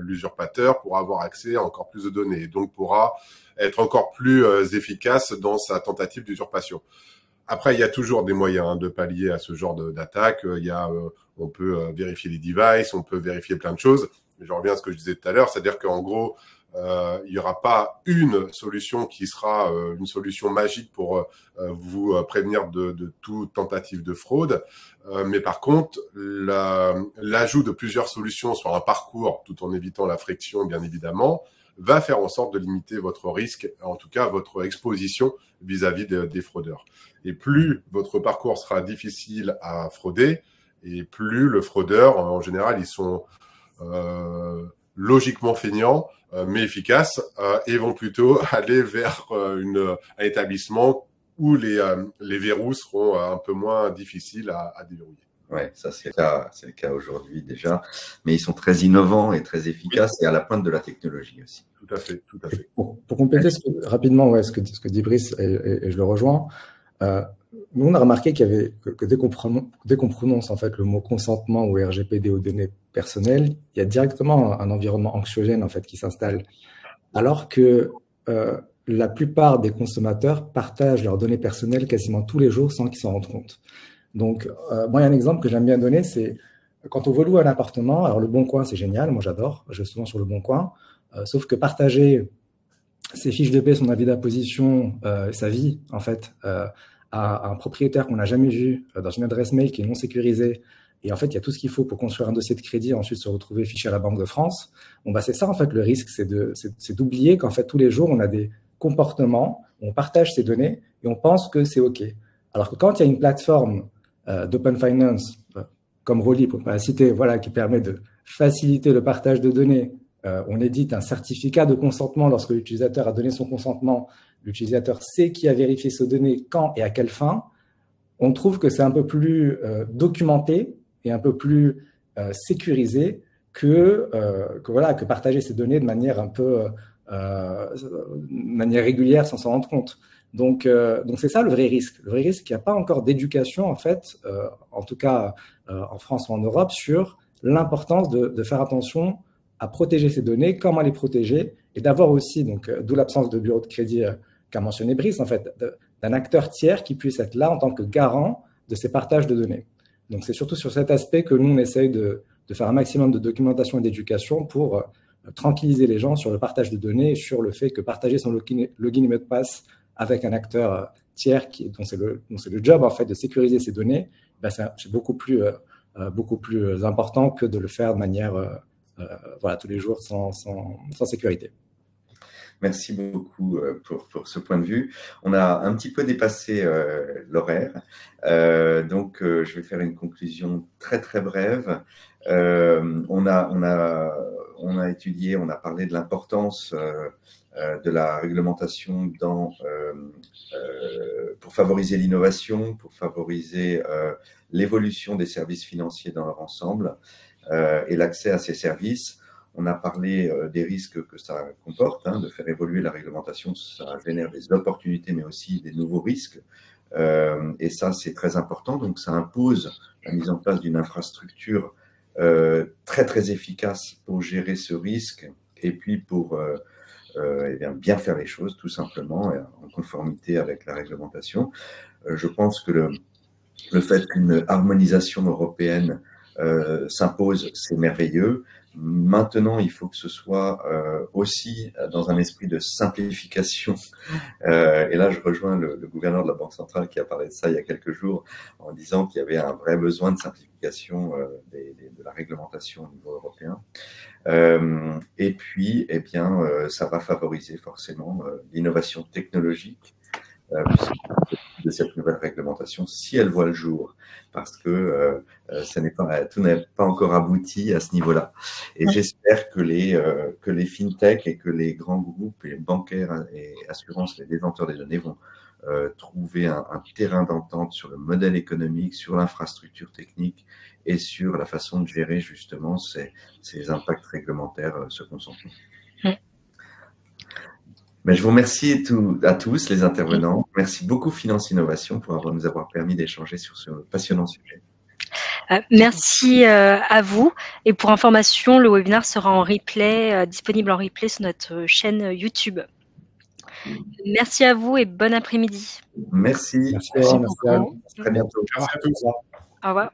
[SPEAKER 5] l'usurpateur pourra avoir accès à encore plus de données et donc pourra être encore plus efficace dans sa tentative d'usurpation. Après, il y a toujours des moyens de pallier à ce genre d'attaque. On peut vérifier les devices, on peut vérifier plein de choses. Je reviens à ce que je disais tout à l'heure, c'est-à-dire qu'en gros, il n'y aura pas une solution qui sera une solution magique pour vous prévenir de toute tentative de fraude. Mais par contre, l'ajout de plusieurs solutions sur un parcours, tout en évitant la friction, bien évidemment, va faire en sorte de limiter votre risque, en tout cas votre exposition vis-à-vis des fraudeurs. Et plus votre parcours sera difficile à frauder, et plus le fraudeur, en général, ils sont logiquement feignants, mais efficaces, et vont plutôt aller vers un établissement où les verrous seront un peu moins difficiles à déverrouiller.
[SPEAKER 2] Oui, ça c'est le cas aujourd'hui déjà, mais ils sont très innovants et très efficaces et à la pointe de la technologie aussi.
[SPEAKER 5] Tout à fait, tout à fait.
[SPEAKER 4] Pour compléter rapidement ce que dit Brice, et je le rejoins, nous on a remarqué qu'il y avait que dès qu'on prononce en fait le mot consentement ou RGPD aux données personnelles, il y a directement un environnement anxiogène en fait qui s'installe, alors que la plupart des consommateurs partagent leurs données personnelles quasiment tous les jours sans qu'ils s'en rendent compte. Donc, moi, il y a un exemple que j'aime bien donner, c'est quand on veut louer un appartement, alors Le Bon Coin, c'est génial, moi j'adore, je vais souvent sur Le Bon Coin, sauf que partager ses fiches de paie, son avis d'imposition, sa vie, en fait, à un propriétaire qu'on n'a jamais vu, dans une adresse mail qui est non sécurisée, et en fait, il y a tout ce qu'il faut pour construire un dossier de crédit, ensuite se retrouver fiché à la Banque de France. Bon, bah, c'est ça, en fait, le risque, c'est d'oublier qu'en fait, tous les jours, on a des comportements, on partage ces données, et on pense que c'est OK. Alors que quand il y a une plateforme d'open finance, comme Rolly, pour ne pas la citer, voilà, qui permet de faciliter le partage de données, on édite un certificat de consentement lorsque l'utilisateur a donné son consentement, l'utilisateur sait qui a vérifié ces données, quand et à quelle fin, on trouve que c'est un peu plus documenté et un peu plus sécurisé que partager ces données de manière un peu de manière régulière sans s'en rendre compte. Donc c'est ça le vrai risque. Le vrai risque, il n'y a pas encore d'éducation, en fait, en tout cas en France ou en Europe, sur l'importance de faire attention à protéger ces données, comment les protéger, et d'avoir aussi, d'où l'absence de bureau de crédit qu'a mentionné Brice, en fait, d'un acteur tiers qui puisse être là en tant que garant de ces partages de données. Donc c'est surtout sur cet aspect que nous, on essaye de faire un maximum de documentation et d'éducation pour tranquilliser les gens sur le partage de données et sur le fait que partager son login et mot de passe avec un acteur tiers dont c'est le job en fait de sécuriser ces données, ben c'est beaucoup plus important que de le faire de manière tous les jours sans sécurité.
[SPEAKER 2] Merci beaucoup pour ce point de vue. On a un petit peu dépassé l'horaire, donc je vais faire une conclusion très très brève. On a étudié, on a parlé de l'importance de la réglementation pour favoriser l'innovation, pour favoriser l'évolution des services financiers dans leur ensemble et l'accès à ces services. On a parlé des risques que ça comporte, de faire évoluer la réglementation, ça génère des opportunités mais aussi des nouveaux risques. Et ça, c'est très important. Donc, ça impose la mise en place d'une infrastructure très, très efficace pour gérer ce risque et puis pour bien faire les choses, tout simplement, en conformité avec la réglementation. Je pense que le fait qu'une harmonisation européenne s'impose, c'est merveilleux. Maintenant, il faut que ce soit aussi dans un esprit de simplification. Et là, je rejoins le gouverneur de la Banque centrale qui a parlé de ça il y a quelques jours en disant qu'il y avait un vrai besoin de simplification de la réglementation au niveau européen. Et puis, ça va favoriser forcément l'innovation technologique de cette nouvelle réglementation si elle voit le jour, parce que tout n'est pas encore abouti à ce niveau-là. Et j'espère que les fintech et que les grands groupes, les bancaires et assurances, les détenteurs des données vont trouver un terrain d'entente sur le modèle économique, sur l'infrastructure technique et sur la façon de gérer justement ces impacts réglementaires, ce consentement. Mais je vous remercie à tous les intervenants. Merci beaucoup Finance Innovation pour nous avoir permis d'échanger sur ce passionnant sujet.
[SPEAKER 1] Merci à vous. Et pour information, le webinaire sera en replay, disponible en replay sur notre chaîne YouTube. Merci à vous et bon après-midi.
[SPEAKER 2] Merci.
[SPEAKER 4] Merci beaucoup.
[SPEAKER 2] Très bientôt.
[SPEAKER 5] Merci à tous.
[SPEAKER 1] Au revoir.